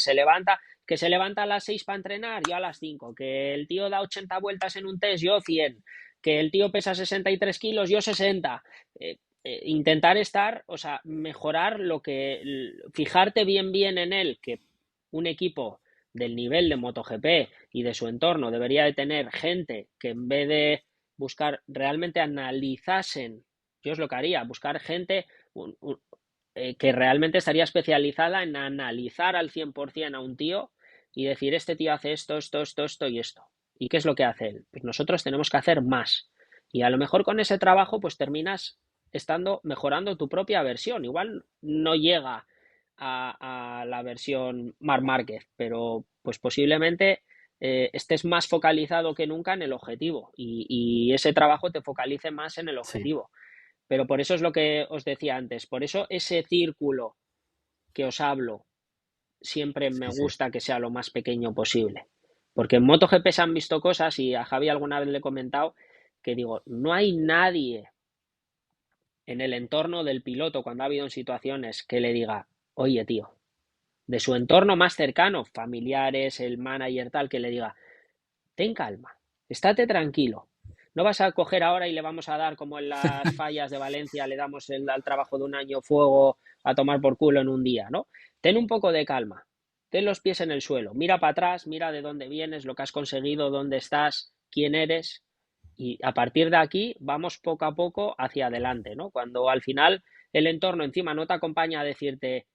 Que se levanta a las 6 para entrenar, yo a las 5. Que el tío da 80 vueltas en un test, yo 100. Que el tío pesa 63 kilos, yo 60. Intentar estar, o sea, mejorar fijarte bien en él, que un equipo del nivel de MotoGP y de su entorno debería de tener gente que en vez de buscar, realmente analizasen, yo es lo que haría, buscar gente que realmente estaría especializada en analizar al 100% a un tío y decir, este tío hace esto y esto. ¿Y qué es lo que hace él? Pues nosotros tenemos que hacer más. Y a lo mejor con ese trabajo pues terminas mejorando tu propia versión. Igual no llega a la versión Marc Márquez, pero pues posiblemente estés más focalizado que nunca en el objetivo y ese trabajo te focalice más en el Sí, objetivo. Pero por eso es lo que os decía antes, por eso ese círculo que os hablo siempre me sí, sí. gusta que sea lo más pequeño posible. Porque en MotoGP se han visto cosas y a Javi alguna vez le he comentado que digo, no hay nadie en el entorno del piloto cuando ha habido en situaciones que le diga, oye tío, de su entorno más cercano, familiares, el manager tal, que le diga, ten calma, estate tranquilo. No vas a coger ahora y le vamos a dar como en las fallas de Valencia, le damos al trabajo de un año fuego a tomar por culo en un día, ¿no? Ten un poco de calma, ten los pies en el suelo, mira para atrás, mira de dónde vienes, lo que has conseguido, dónde estás, quién eres, y a partir de aquí vamos poco a poco hacia adelante, ¿no? Cuando al final el entorno encima no te acompaña a decirte,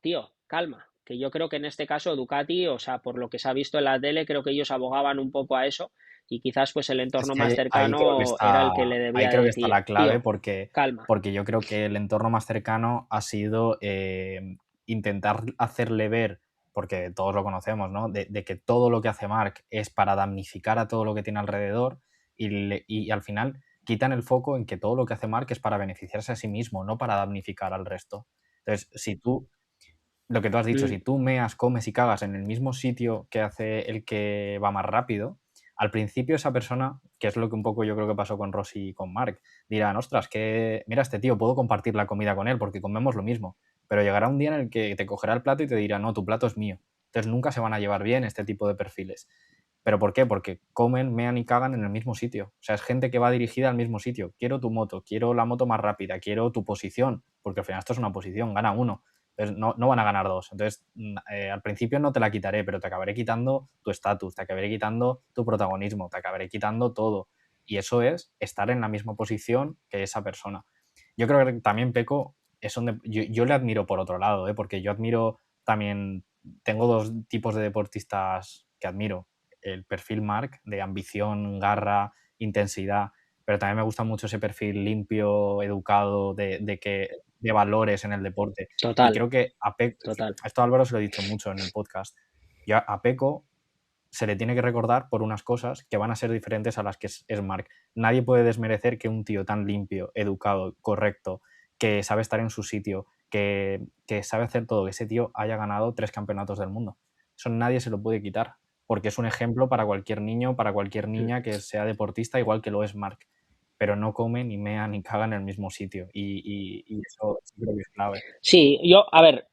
tío, calma, que yo creo que en este caso Ducati, o sea, por lo que se ha visto en la tele, creo que ellos abogaban un poco a eso y quizás pues el Es entorno que más ahí creo que cercano era está, el que le ahí debía de creo que está decir, la clave tío, porque, calma. porque yo creo que el entorno más cercano ha sido intentar hacerle ver, porque todos lo conocemos, ¿no? De que todo lo que hace Marc es para damnificar a todo lo que tiene alrededor y al final quitan el foco en que todo lo que hace Marc es para beneficiarse a sí mismo, no para damnificar al resto. Entonces, si tú, lo que tú has dicho, Mm, si tú meas, comes y cagas en el mismo sitio que hace el que va más rápido, al principio esa persona, que es lo que un poco yo creo que pasó con Rossi y con Mark, dirán, ostras, que mira este tío, puedo compartir la comida con él porque comemos lo mismo, pero llegará un día en el que te cogerá el plato y te dirá, no, tu plato es mío. Entonces nunca se van a llevar bien este tipo de perfiles. ¿Pero por qué? Porque comen, mean y cagan en el mismo sitio. O sea, es gente que va dirigida al mismo sitio. Quiero tu moto, quiero la moto más rápida, quiero tu posición, porque al final esto es una posición, gana uno. Entonces no van a ganar dos. Entonces, al principio no te la quitaré, pero te acabaré quitando tu estatus, te acabaré quitando tu protagonismo, te acabaré quitando todo. Y eso es estar en la misma posición que esa persona. Yo creo que también Peco es donde yo le admiro por otro lado, porque yo admiro también, tengo dos tipos de deportistas que admiro. El perfil Marc, de ambición, garra, intensidad, pero también me gusta mucho ese perfil limpio, educado, de valores en el deporte. Y total, creo que total. esto a Álvaro se lo he dicho mucho en el podcast, yo a Peco se le tiene que recordar por unas cosas que van a ser diferentes a las que es Marc. Nadie puede desmerecer que un tío tan limpio, educado, correcto, que sabe estar en su sitio, que sabe hacer todo, que ese tío haya ganado 3 campeonatos del mundo. Eso nadie se lo puede quitar, porque es un ejemplo para cualquier niño, para cualquier Mm. niña que sea deportista, igual que lo es Marc. Pero no come, ni mea, ni caga en el mismo sitio. Y eso sí creo que es clave. Sí, a ver,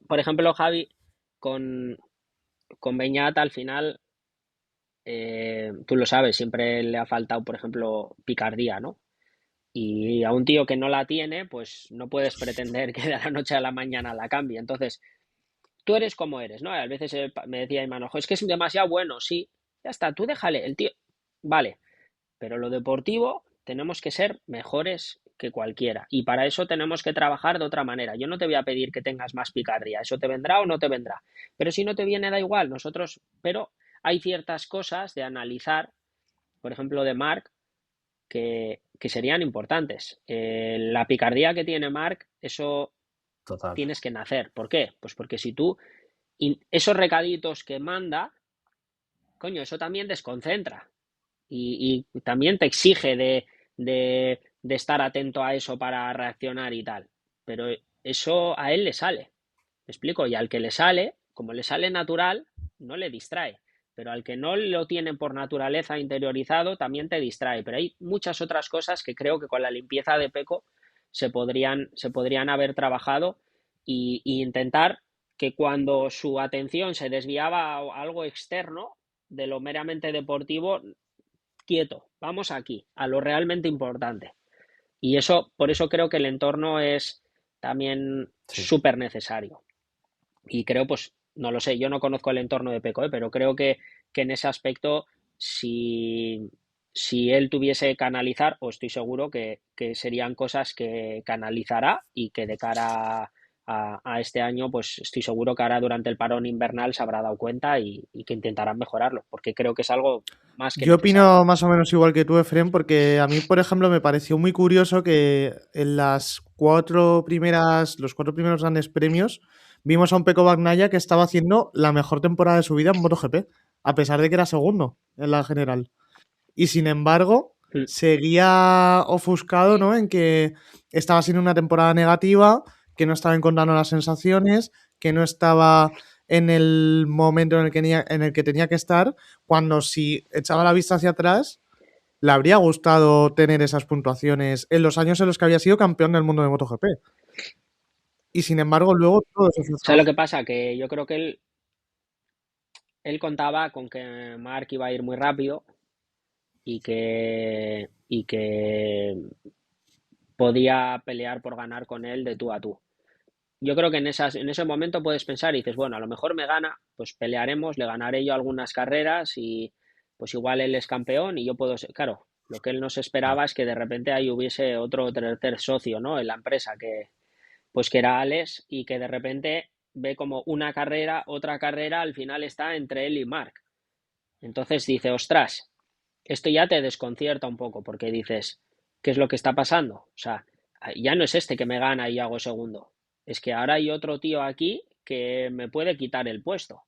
por ejemplo, Javi, con, con Beñat al final, tú lo sabes, siempre le ha faltado, por ejemplo, picardía, ¿no? Y a un tío que no la tiene, pues no puedes pretender que de la noche a la mañana la cambie. Entonces, tú eres como eres, ¿no? A veces me decía Imanol, "Jo, es que es demasiado bueno, sí, ya está, tú déjale, el tío, vale, pero lo deportivo tenemos que ser mejores que cualquiera. Y para eso tenemos que trabajar de otra manera. Yo no te voy a pedir que tengas más picardía, eso te vendrá o no te vendrá. Pero si no te viene, da igual, pero hay ciertas cosas de analizar, por ejemplo, de Marc, que serían importantes. La picardía que tiene Marc, eso Total. tienes que nacer. ¿Por qué? Pues porque si tú, esos recaditos que manda, coño, eso también desconcentra y también te exige de estar atento a eso para reaccionar y tal. Pero eso a él le sale, ¿me explico? Y al que le sale, como le sale natural, no le distrae. Pero al que no lo tiene por naturaleza interiorizado, también te distrae. Pero hay muchas otras cosas que creo que con la limpieza de Peco se podrían haber trabajado y intentar que cuando su atención se desviaba a algo externo de lo meramente deportivo, quieto, vamos aquí, a lo realmente importante. Y eso, por eso creo que el entorno es también Sí. súper necesario. Y creo, pues, no lo sé, yo no conozco el entorno de Peco, pero creo que en ese aspecto, si él tuviese que canalizar, o estoy seguro que serían cosas que canalizará y que de cara a este año, pues estoy seguro que ahora durante el parón invernal se habrá dado cuenta y que intentarán mejorarlo, porque creo que es algo más que Yo necesario. opino más o menos igual que tú, Efrem, porque a mí, por ejemplo, me pareció muy curioso que en los 4 primeros grandes premios, vimos a un Pecco Bagnaia que estaba haciendo la mejor temporada de su vida en MotoGP, a pesar de que era segundo en la general. Y sin embargo, Mm. seguía ofuscado, ¿no? En que estaba siendo una temporada negativa, que no estaba encontrando las sensaciones, que no estaba en el momento en el que tenía que estar, cuando si echaba la vista hacia atrás, le habría gustado tener esas puntuaciones en los años en los que había sido campeón del mundo de MotoGP. Y sin embargo, luego todo eso fue ¿Sabes lo trabajo. que pasa? Que yo creo que él contaba con que Mark iba a ir muy rápido y que podía pelear por ganar con él de tú a tú. Yo creo que en ese momento puedes pensar y dices, bueno, a lo mejor me gana, pues pelearemos, le ganaré yo algunas carreras y pues igual él es campeón y yo puedo ser, claro, lo que él no se esperaba es que de repente ahí hubiese otro tercer socio, ¿no? En la empresa que era Alex y que de repente ve como una carrera, otra carrera, al final está entre él y Mark. Entonces dice, ostras, esto ya te desconcierta un poco porque dices, ¿qué es lo que está pasando? O sea, ya no es este que me gana y hago segundo. Es que ahora hay otro tío aquí que me puede quitar el puesto.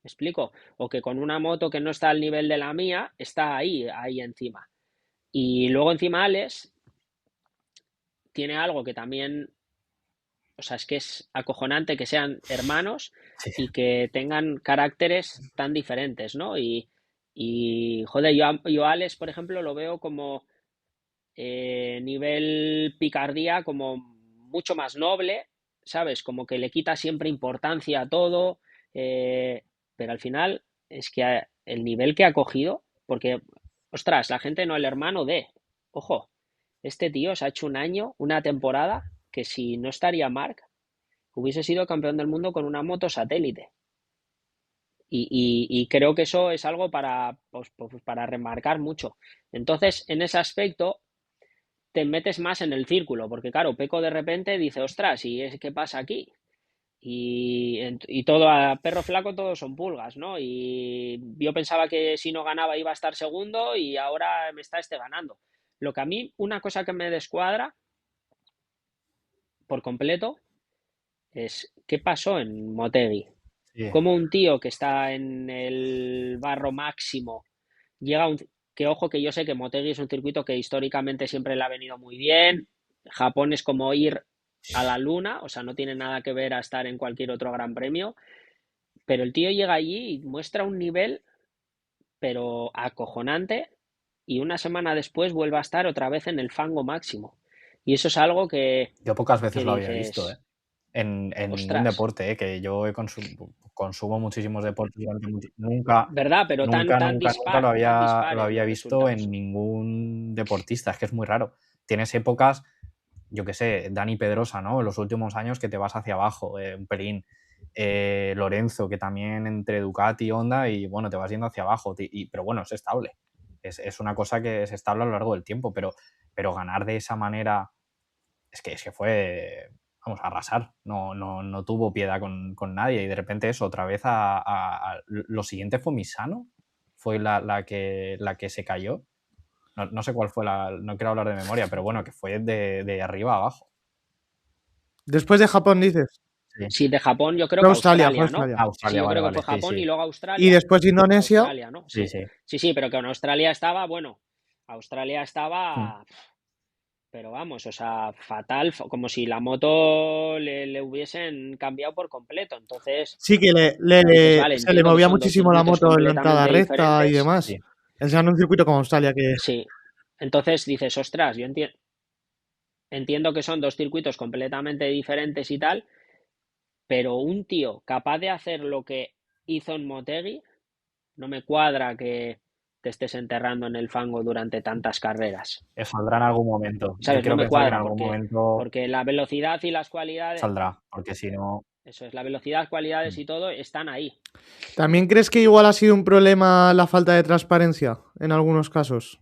¿Me explico? O que con una moto que no está al nivel de la mía, está ahí encima. Y luego encima Alex tiene algo que también, o sea, es que es acojonante que sean hermanos Sí. y que tengan caracteres tan diferentes, ¿no? Y joder, yo a Alex, por ejemplo, lo veo como nivel picardía como mucho más noble, ¿sabes? Como que le quita siempre importancia a todo, pero al final es que el nivel que ha cogido, porque, ostras, la gente no, el hermano de, ojo, este tío se ha hecho un año, una temporada, que si no estaría Mark, hubiese sido campeón del mundo con una moto satélite. Y creo que eso es algo para remarcar mucho. Entonces, en ese aspecto, te metes más en el círculo, porque claro, Peco de repente dice, ostras, ¿qué pasa aquí? Y todo a perro flaco todos son pulgas, ¿no? Y yo pensaba que si no ganaba iba a estar segundo y ahora me está ganando. Lo que a mí, una cosa que me descuadra por completo es qué pasó en Motegi. Sí. Como un tío que está en el barro máximo llega a un... Que ojo que yo sé que Motegi es un circuito que históricamente siempre le ha venido muy bien. Japón es como ir a la luna, o sea, no tiene nada que ver a estar en cualquier otro gran premio. Pero el tío llega allí y muestra un nivel, pero acojonante, y una semana después vuelve a estar otra vez en el fango máximo. Y eso es algo Yo pocas que veces lo había visto, ¿eh? dices, En ningún ostras, deporte, ¿eh? Que yo consumo muchísimos deportes nunca, ¿verdad? Pero tan, nunca, tan nunca, nunca dispar, tan dispar lo había en visto en resultados. ningún deportista. Es que es muy raro. Tienes épocas, yo qué sé, Dani Pedrosa, ¿no? En los últimos años que te vas hacia abajo, un pelín. Lorenzo, que también entre Ducati y Honda, y bueno, te vas yendo hacia abajo. Pero bueno, es estable. Es una cosa que es estable a lo largo del tiempo, pero ganar de esa manera es que fue, vamos, a arrasar. No tuvo piedad con nadie. Y de repente eso, otra vez lo siguiente fue Misano. Fue la que se cayó. No sé cuál fue no quiero hablar de memoria, pero bueno, que fue de arriba a abajo. Después de Japón, dices. Sí, de Japón yo creo Fue que Australia, Australia, fue ¿no? Australia. Sí, yo vale, creo que fue Japón sí. y luego Australia. Y después Indonesia. Australia, ¿no? Sí. Sí, pero que en Australia estaba, bueno, Australia estaba, pero vamos, o sea, fatal, como si la moto le hubiesen cambiado por completo. Entonces, Sí, que dices, vale, se le entiendo que movía son dos muchísimo la circuitos moto en la entrada completamente recta y diferentes. demás. Sí. Enseñando un circuito como Australia que... Sí, entonces dices, ostras, yo entiendo que son dos circuitos completamente diferentes y tal, pero un tío capaz de hacer lo que hizo en Motegi, no me cuadra que te estés enterrando en el fango durante tantas carreras. Saldrá en algún momento. ¿Sabes? Yo quiero No me pensar que en cuadra algún momento porque la velocidad y las cualidades... saldrá, porque si no... Eso es, la velocidad, cualidades y todo están ahí. ¿También crees que igual ha sido un problema la falta de transparencia en algunos casos?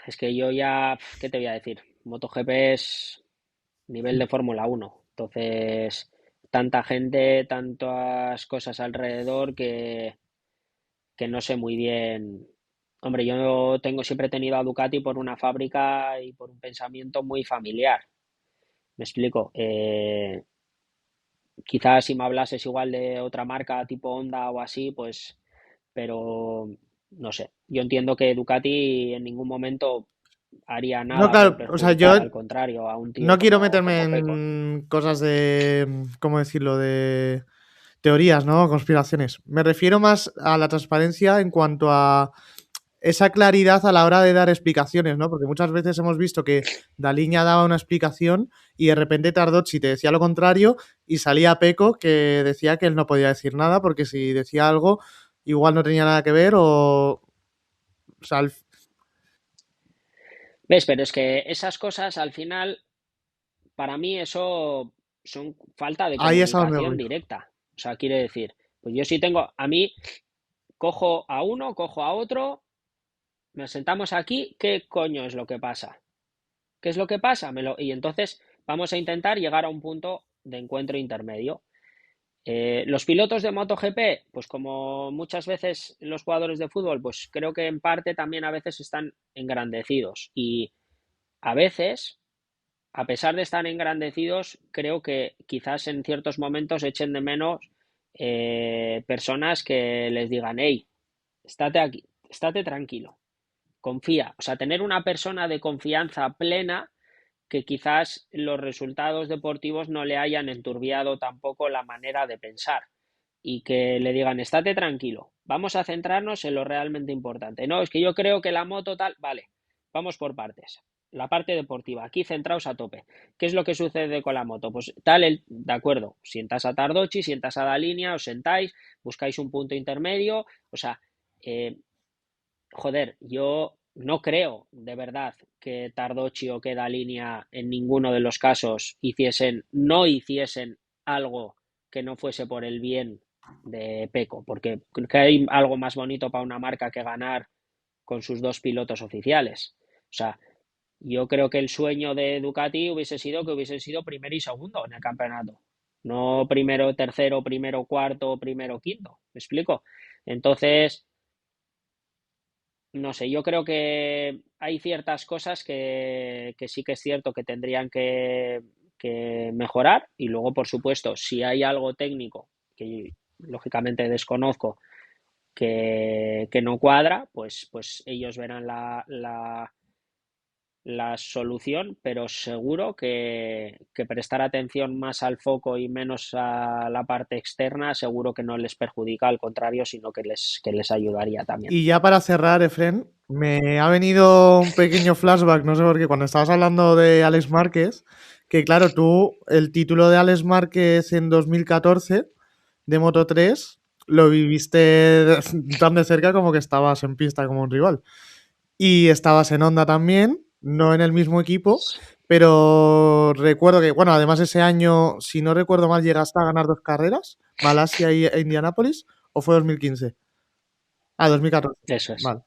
Es que yo ya, ¿qué te voy a decir? MotoGP es nivel de Fórmula 1. Entonces, tanta gente, tantas cosas alrededor que no sé muy bien. Hombre, yo siempre he tenido a Ducati por una fábrica y por un pensamiento muy familiar. Me explico. Quizás si me hablases igual de otra marca tipo Honda o así, pues, pero no sé. Yo entiendo que Ducati en ningún momento haría No, nada por claro, o sea, yo perjudicar, al contrario, a un tío no quiero como, meterme como Pecco. en cosas de, ¿cómo decirlo?, de teorías, ¿no? Conspiraciones. Me refiero más a la transparencia en cuanto a esa claridad a la hora de dar explicaciones, ¿no? Porque muchas veces hemos visto que Daliña daba una explicación y de repente Tardozzi te decía lo contrario y salía Pecco que decía que él no podía decir nada porque si decía algo igual no tenía nada que ver o sea, ¿Ves? Pero es que esas cosas al final, para mí eso son falta de ahí es a donde comunicación voy. directa. O sea, quiere decir, pues yo sí tengo, a mí cojo a uno, cojo a otro, nos sentamos aquí, ¿qué coño es lo que pasa? ¿Qué es lo que pasa? Y entonces vamos a intentar llegar a un punto de encuentro intermedio. Los pilotos de MotoGP, pues como muchas veces los jugadores de fútbol, pues creo que en parte también a veces están engrandecidos y a veces, a pesar de estar engrandecidos, creo que quizás en ciertos momentos echen de menos personas que les digan, hey, estate aquí, estate tranquilo, confía. O sea, tener una persona de confianza plena que quizás los resultados deportivos no le hayan enturbiado tampoco la manera de pensar y que le digan, estate tranquilo, vamos a centrarnos en lo realmente importante. No, es que yo creo que la moto tal, vale, vamos por partes. La parte deportiva, aquí centraos a tope. ¿Qué es lo que sucede con la moto? Pues tal, de acuerdo, sientas a Tardocci, sientas a la línea, os sentáis, buscáis un punto intermedio, o sea, joder, yo no creo de verdad que Tardocci o que Línea en ninguno de los casos no hiciesen algo que no fuese por el bien de Pecco, porque creo que hay algo más bonito para una marca que ganar con sus dos pilotos oficiales. O sea, yo creo que el sueño de Ducati hubiese sido que hubiesen sido primero y segundo en el campeonato. No primero, tercero, primero, cuarto, primero, quinto. ¿Me explico? Entonces, no sé, yo creo que hay ciertas cosas que sí que es cierto que tendrían que mejorar y luego, por supuesto, si hay algo técnico que lógicamente desconozco que no cuadra, pues ellos verán la solución, pero seguro que prestar atención más al foco y menos a la parte externa, seguro que no les perjudica, al contrario, sino que les ayudaría también. Y ya para cerrar, Efren, me ha venido un pequeño flashback, no sé por qué, cuando estabas hablando de Alex Márquez, que claro, tú el título de Alex Márquez en 2014 de Moto3 lo viviste tan de cerca como que estabas en pista como un rival. Y estabas en Honda también, no en el mismo equipo, pero recuerdo que, bueno, además ese año, si no recuerdo mal, llegaste a ganar 2 carreras, Malasia e Indianápolis, ¿o fue 2015? Ah, 2014. Eso es. Vale.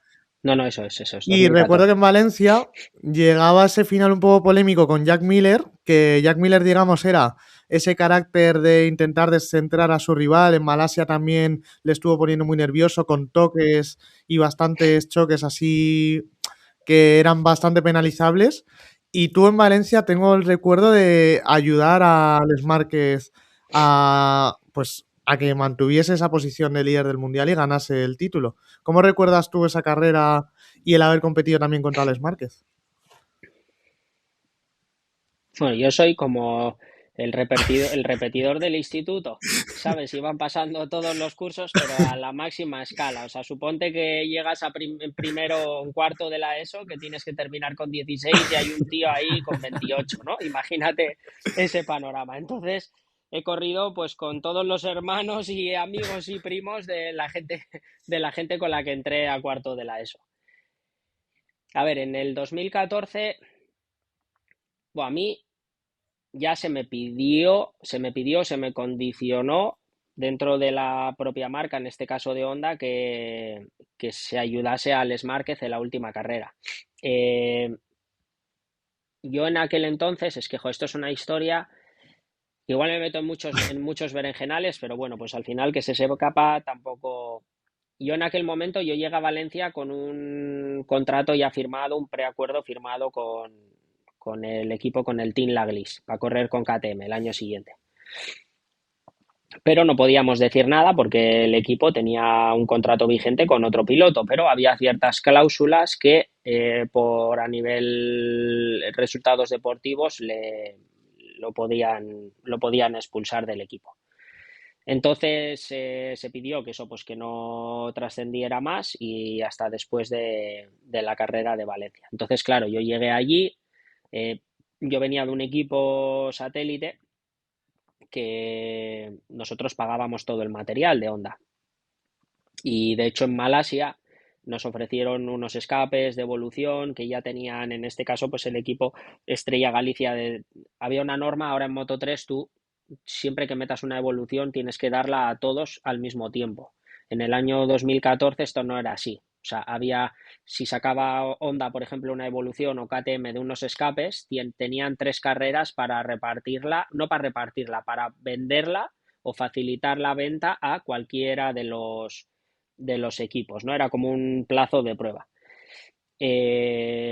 No, no, eso es, Y recuerdo que 2014. en Valencia llegaba ese final un poco polémico con Jack Miller, que Jack Miller, digamos, era ese carácter de intentar descentrar a su rival. En Malasia también le estuvo poniendo muy nervioso con toques y bastantes choques así que eran bastante penalizables. Y tú en Valencia tengo el recuerdo de ayudar a Les Márquez a, pues, a que mantuviese esa posición de líder del Mundial y ganase el título. ¿Cómo recuerdas tú esa carrera y el haber competido también contra Les Márquez? Bueno, yo soy como el repetidor del instituto, ¿sabes? Iban pasando todos los cursos, pero a la máxima escala. O sea, suponte que llegas a primero un cuarto de la ESO, que tienes que terminar con 16 y hay un tío ahí con 28, ¿no? Imagínate ese panorama. Entonces, he corrido pues con todos los hermanos y amigos y primos de la gente con la que entré a cuarto de la ESO. A ver, en el 2014, bueno, a mí ya se me condicionó dentro de la propia marca, en este caso de Honda, que se ayudase a Les Márquez en la última carrera. Yo en aquel entonces, es que esto es una historia, igual me meto en muchos berenjenales, pero bueno, pues al final que se sepa tampoco. Yo en aquel momento yo llegué a Valencia con un contrato ya firmado, un preacuerdo firmado con el equipo, con el Team Laglis, para correr con KTM el año siguiente. Pero no podíamos decir nada porque el equipo tenía un contrato vigente con otro piloto, pero había ciertas cláusulas que por a nivel resultados deportivos lo podían expulsar del equipo. Entonces se pidió que eso pues que no trascendiera más y hasta después de la carrera de Valencia. Entonces, claro, yo llegué allí, eh, yo venía de un equipo satélite que nosotros pagábamos todo el material de Honda. Y de hecho en Malasia nos ofrecieron unos escapes de evolución que ya tenían, en este caso, pues el equipo Estrella Galicia. Había una norma, ahora en Moto 3 tú siempre que metas una evolución tienes que darla a todos al mismo tiempo. En el año 2014 esto no era así. O sea, si sacaba Honda, por ejemplo, una evolución o KTM de unos escapes, tenían 3 carreras para repartirla, no para repartirla, para venderla o facilitar la venta a cualquiera de los equipos, ¿no? Era como un plazo de prueba.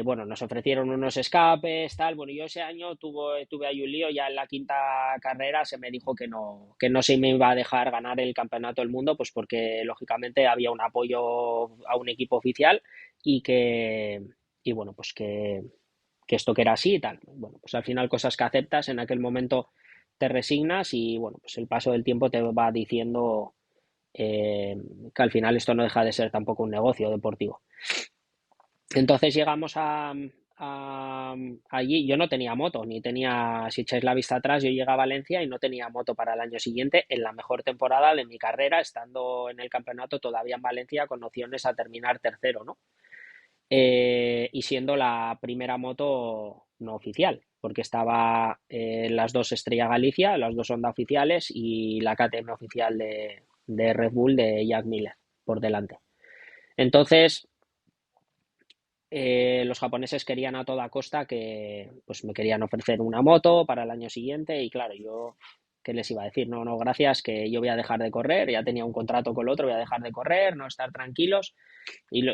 Bueno, nos ofrecieron unos escapes, tal. Bueno, yo ese año tuve ahí un lío, ya en la quinta carrera se me dijo que no se me iba a dejar ganar el campeonato del mundo, pues porque lógicamente había un apoyo a un equipo oficial y y bueno, pues que esto que era así y tal. Bueno, pues al final cosas que aceptas, en aquel momento te resignas y bueno, pues el paso del tiempo te va diciendo eh, que al final esto no deja de ser tampoco un negocio deportivo. Entonces llegamos allí, yo no tenía moto, ni tenía, si echáis la vista atrás, yo llegué a Valencia y no tenía moto para el año siguiente, en la mejor temporada de mi carrera, estando en el campeonato todavía en Valencia con opciones a terminar tercero, ¿no? Y siendo la primera moto no oficial, porque estaba las dos Estrella Galicia, las dos Honda oficiales y la KTM oficial de Red Bull de Jack Miller por delante. Entonces, los japoneses querían a toda costa que pues me querían ofrecer una moto para el año siguiente y claro, yo ¿qué les iba a decir? No, no, gracias, que yo voy a dejar de correr, ya tenía un contrato con el otro, voy a dejar de correr, no estar tranquilos y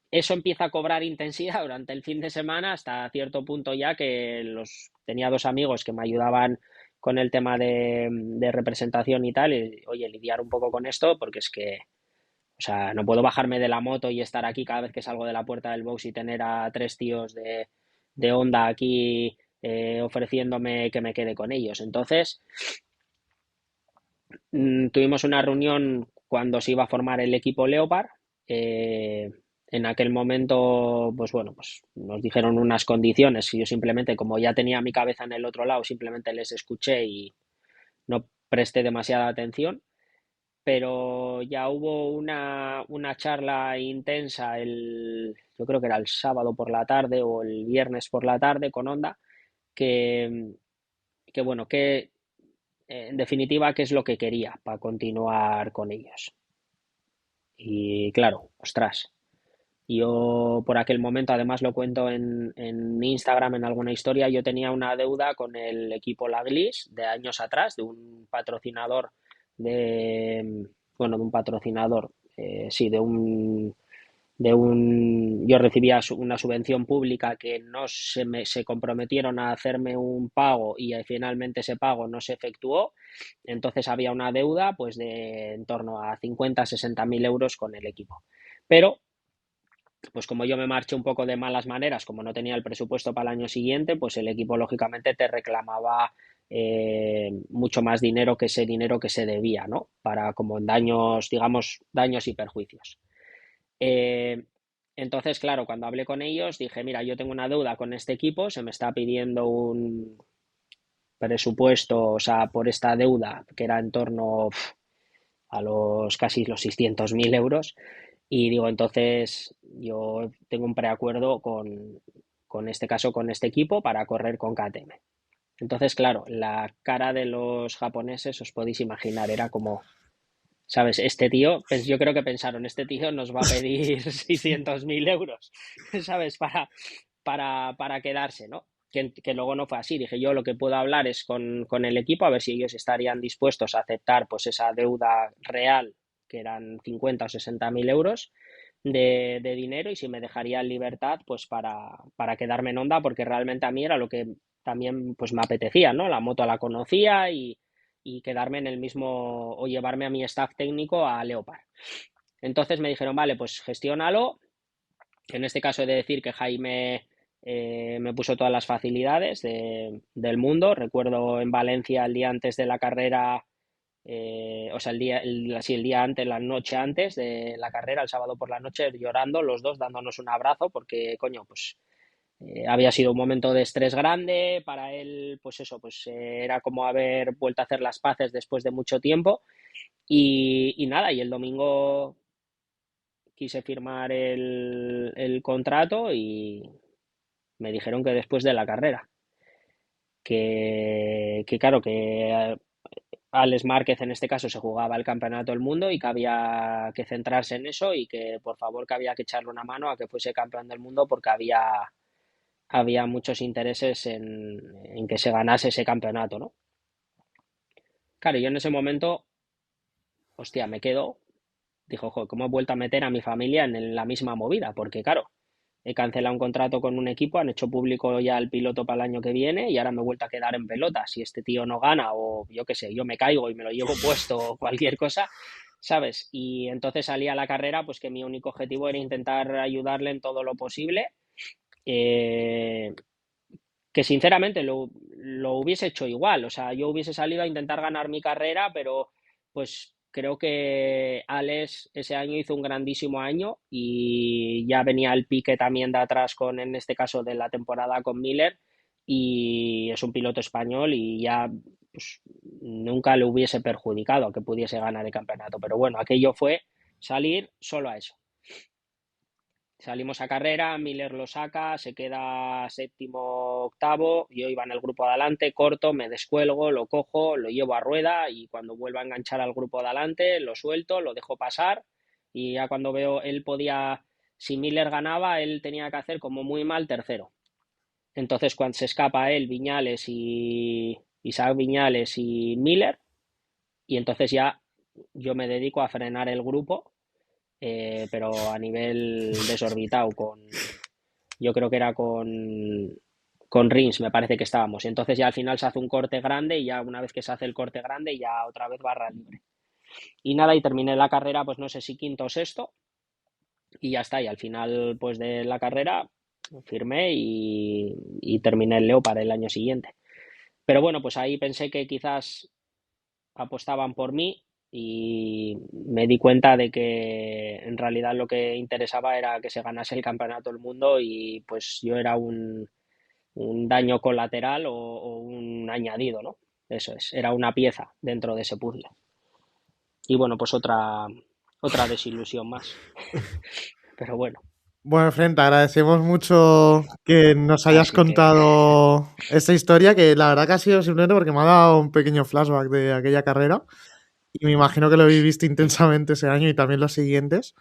eso empieza a cobrar intensidad durante el fin de semana hasta cierto punto ya que tenía 2 amigos que me ayudaban con el tema de representación y tal y oye, lidiar un poco con esto porque es que o sea, no puedo bajarme de la moto y estar aquí cada vez que salgo de la puerta del box y tener a 3 tíos de Honda aquí ofreciéndome que me quede con ellos. Entonces, tuvimos una reunión cuando se iba a formar el equipo Leopard. eh, en aquel momento, pues bueno, pues nos dijeron unas condiciones y yo simplemente, como ya tenía mi cabeza en el otro lado, simplemente les escuché y no presté demasiada atención, pero ya hubo una charla intensa yo creo que era el sábado por la tarde o el viernes por la tarde con Honda, que, que bueno, que en definitiva, qué es lo que quería para continuar con ellos. Y claro, ostras, Yo por aquel momento, además lo cuento en Instagram en alguna historia, yo tenía una deuda con el equipo Laglis de años atrás, de un patrocinador de, bueno, de un patrocinador, sí, yo recibía una subvención pública que no se comprometieron a hacerme un pago y finalmente ese pago no se efectuó. Entonces había una deuda pues de en torno a 50-60 mil euros con el equipo. Pero pues como yo me marché un poco de malas maneras, como no tenía el presupuesto para el año siguiente, pues el equipo lógicamente te reclamaba mucho más dinero que ese dinero que se debía, ¿no? Para como en daños, digamos, daños y perjuicios. Eh, entonces, claro, cuando hablé con ellos dije, mira, yo tengo una deuda con este equipo, se me está pidiendo un presupuesto, o sea, por esta deuda que era en torno a los casi los 600.000 euros. Y digo, entonces yo tengo un preacuerdo con este caso, con este equipo para correr con KTM. Entonces, claro, la cara de los japoneses, os podéis imaginar, era como, ¿sabes? Este tío, pues yo creo que pensaron, este tío nos va a pedir 600.000 euros, ¿sabes? Para quedarse, ¿no? Que luego no fue así. Dije, yo lo que puedo hablar es con el equipo, a ver si ellos estarían dispuestos a aceptar pues esa deuda real, que eran 50 o 60.000 euros de dinero, y si me dejarían libertad pues para quedarme en Honda, porque realmente a mí era lo que también pues me apetecía, ¿no? La moto la conocía y quedarme en el mismo o llevarme a mi staff técnico a Leopard. Entonces me dijeron, vale, pues gestiónalo. En este caso he de decir que Jaime me puso todas las facilidades del mundo. Recuerdo en Valencia el día antes de la carrera, o sea, el día antes, la noche antes de la carrera, el sábado por la noche, llorando los dos, dándonos un abrazo, porque, coño, pues había sido un momento de estrés grande para él, pues eso, pues era como haber vuelto a hacer las paces después de mucho tiempo. Y nada, y el domingo quise firmar el contrato y me dijeron que después de la carrera, que claro, que Alex Márquez en este caso se jugaba el campeonato del mundo y que había que centrarse en eso y que por favor que había que echarle una mano a que fuese campeón del mundo porque había muchos intereses en que se ganase ese campeonato, ¿no? Claro, yo en ese momento, hostia, me quedo, dijo, joder, ¿cómo he vuelto a meter a mi familia en la misma movida? Porque claro, he cancelado un contrato con un equipo, han hecho público ya el piloto para el año que viene y ahora me he vuelto a quedar en pelota. Si este tío no gana o yo qué sé, yo me caigo y me lo llevo puesto o cualquier cosa, ¿sabes? Y entonces salí a la carrera, pues que mi único objetivo era intentar ayudarle en todo lo posible. Eh, que sinceramente lo hubiese hecho igual, o sea, yo hubiese salido a intentar ganar mi carrera, pero pues creo que Alex ese año hizo un grandísimo año y ya venía el pique también de atrás con, en este caso, de la temporada con Miller, y es un piloto español y ya pues, nunca le hubiese perjudicado a que pudiese ganar el campeonato, pero bueno, aquello fue salir solo a eso. Salimos a carrera, Miller lo saca, se queda séptimo, octavo, yo iba en el grupo de adelante, corto, me descuelgo, lo cojo, lo llevo a rueda y cuando vuelvo a enganchar al grupo de adelante, lo suelto, lo dejo pasar y ya cuando veo, él podía, si Miller ganaba, él tenía que hacer como muy mal tercero. Entonces cuando se escapa él, Viñales y Isaac Viñales y Miller, y entonces ya yo me dedico a frenar el grupo, pero a nivel desorbitado, yo creo que era con Rins, me parece que estábamos. Y entonces ya al final se hace un corte grande y ya una vez que se hace el corte grande ya otra vez barra libre. Y nada, y terminé la carrera, pues no sé si quinto o sexto, y ya está. Y al final pues de la carrera firmé y terminé el Leopard el año siguiente. Pero bueno, pues ahí pensé que quizás apostaban por mí y me di cuenta de que en realidad lo que interesaba era que se ganase el campeonato del mundo y pues yo era un daño colateral o un añadido, ¿no? Eso es, era una pieza dentro de ese puzzle. Y bueno, pues otra desilusión más. Pero bueno. Bueno, Fren, te agradecemos mucho que nos hayas Así que contado esta historia, que la verdad que ha sido simplemente porque me ha dado un pequeño flashback de aquella carrera y me imagino que lo viviste intensamente ese año y también los siguientes.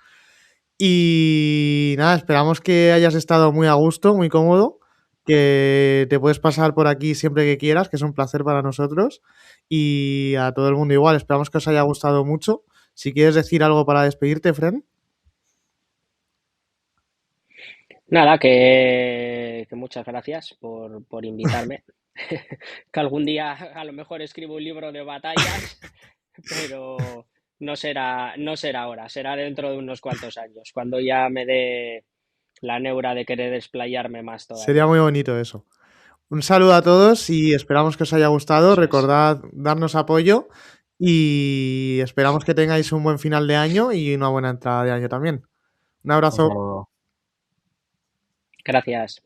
Y nada, esperamos que hayas estado muy a gusto, muy cómodo, que te puedes pasar por aquí siempre que quieras, que es un placer para nosotros. Y a todo el mundo igual, esperamos que os haya gustado mucho. Si quieres decir algo para despedirte, Fren. Nada, que muchas gracias por invitarme. Que algún día a lo mejor escribo un libro de batallas, pero no será ahora, será dentro de unos cuantos años, cuando ya me dé la neura de querer desplayarme más Sería todavía. muy bonito eso. Un saludo a todos y esperamos que os haya gustado. Eso es. Recordad darnos apoyo y esperamos que tengáis un buen final de año y una buena entrada de año también. Un Un abrazo. saludo. Gracias.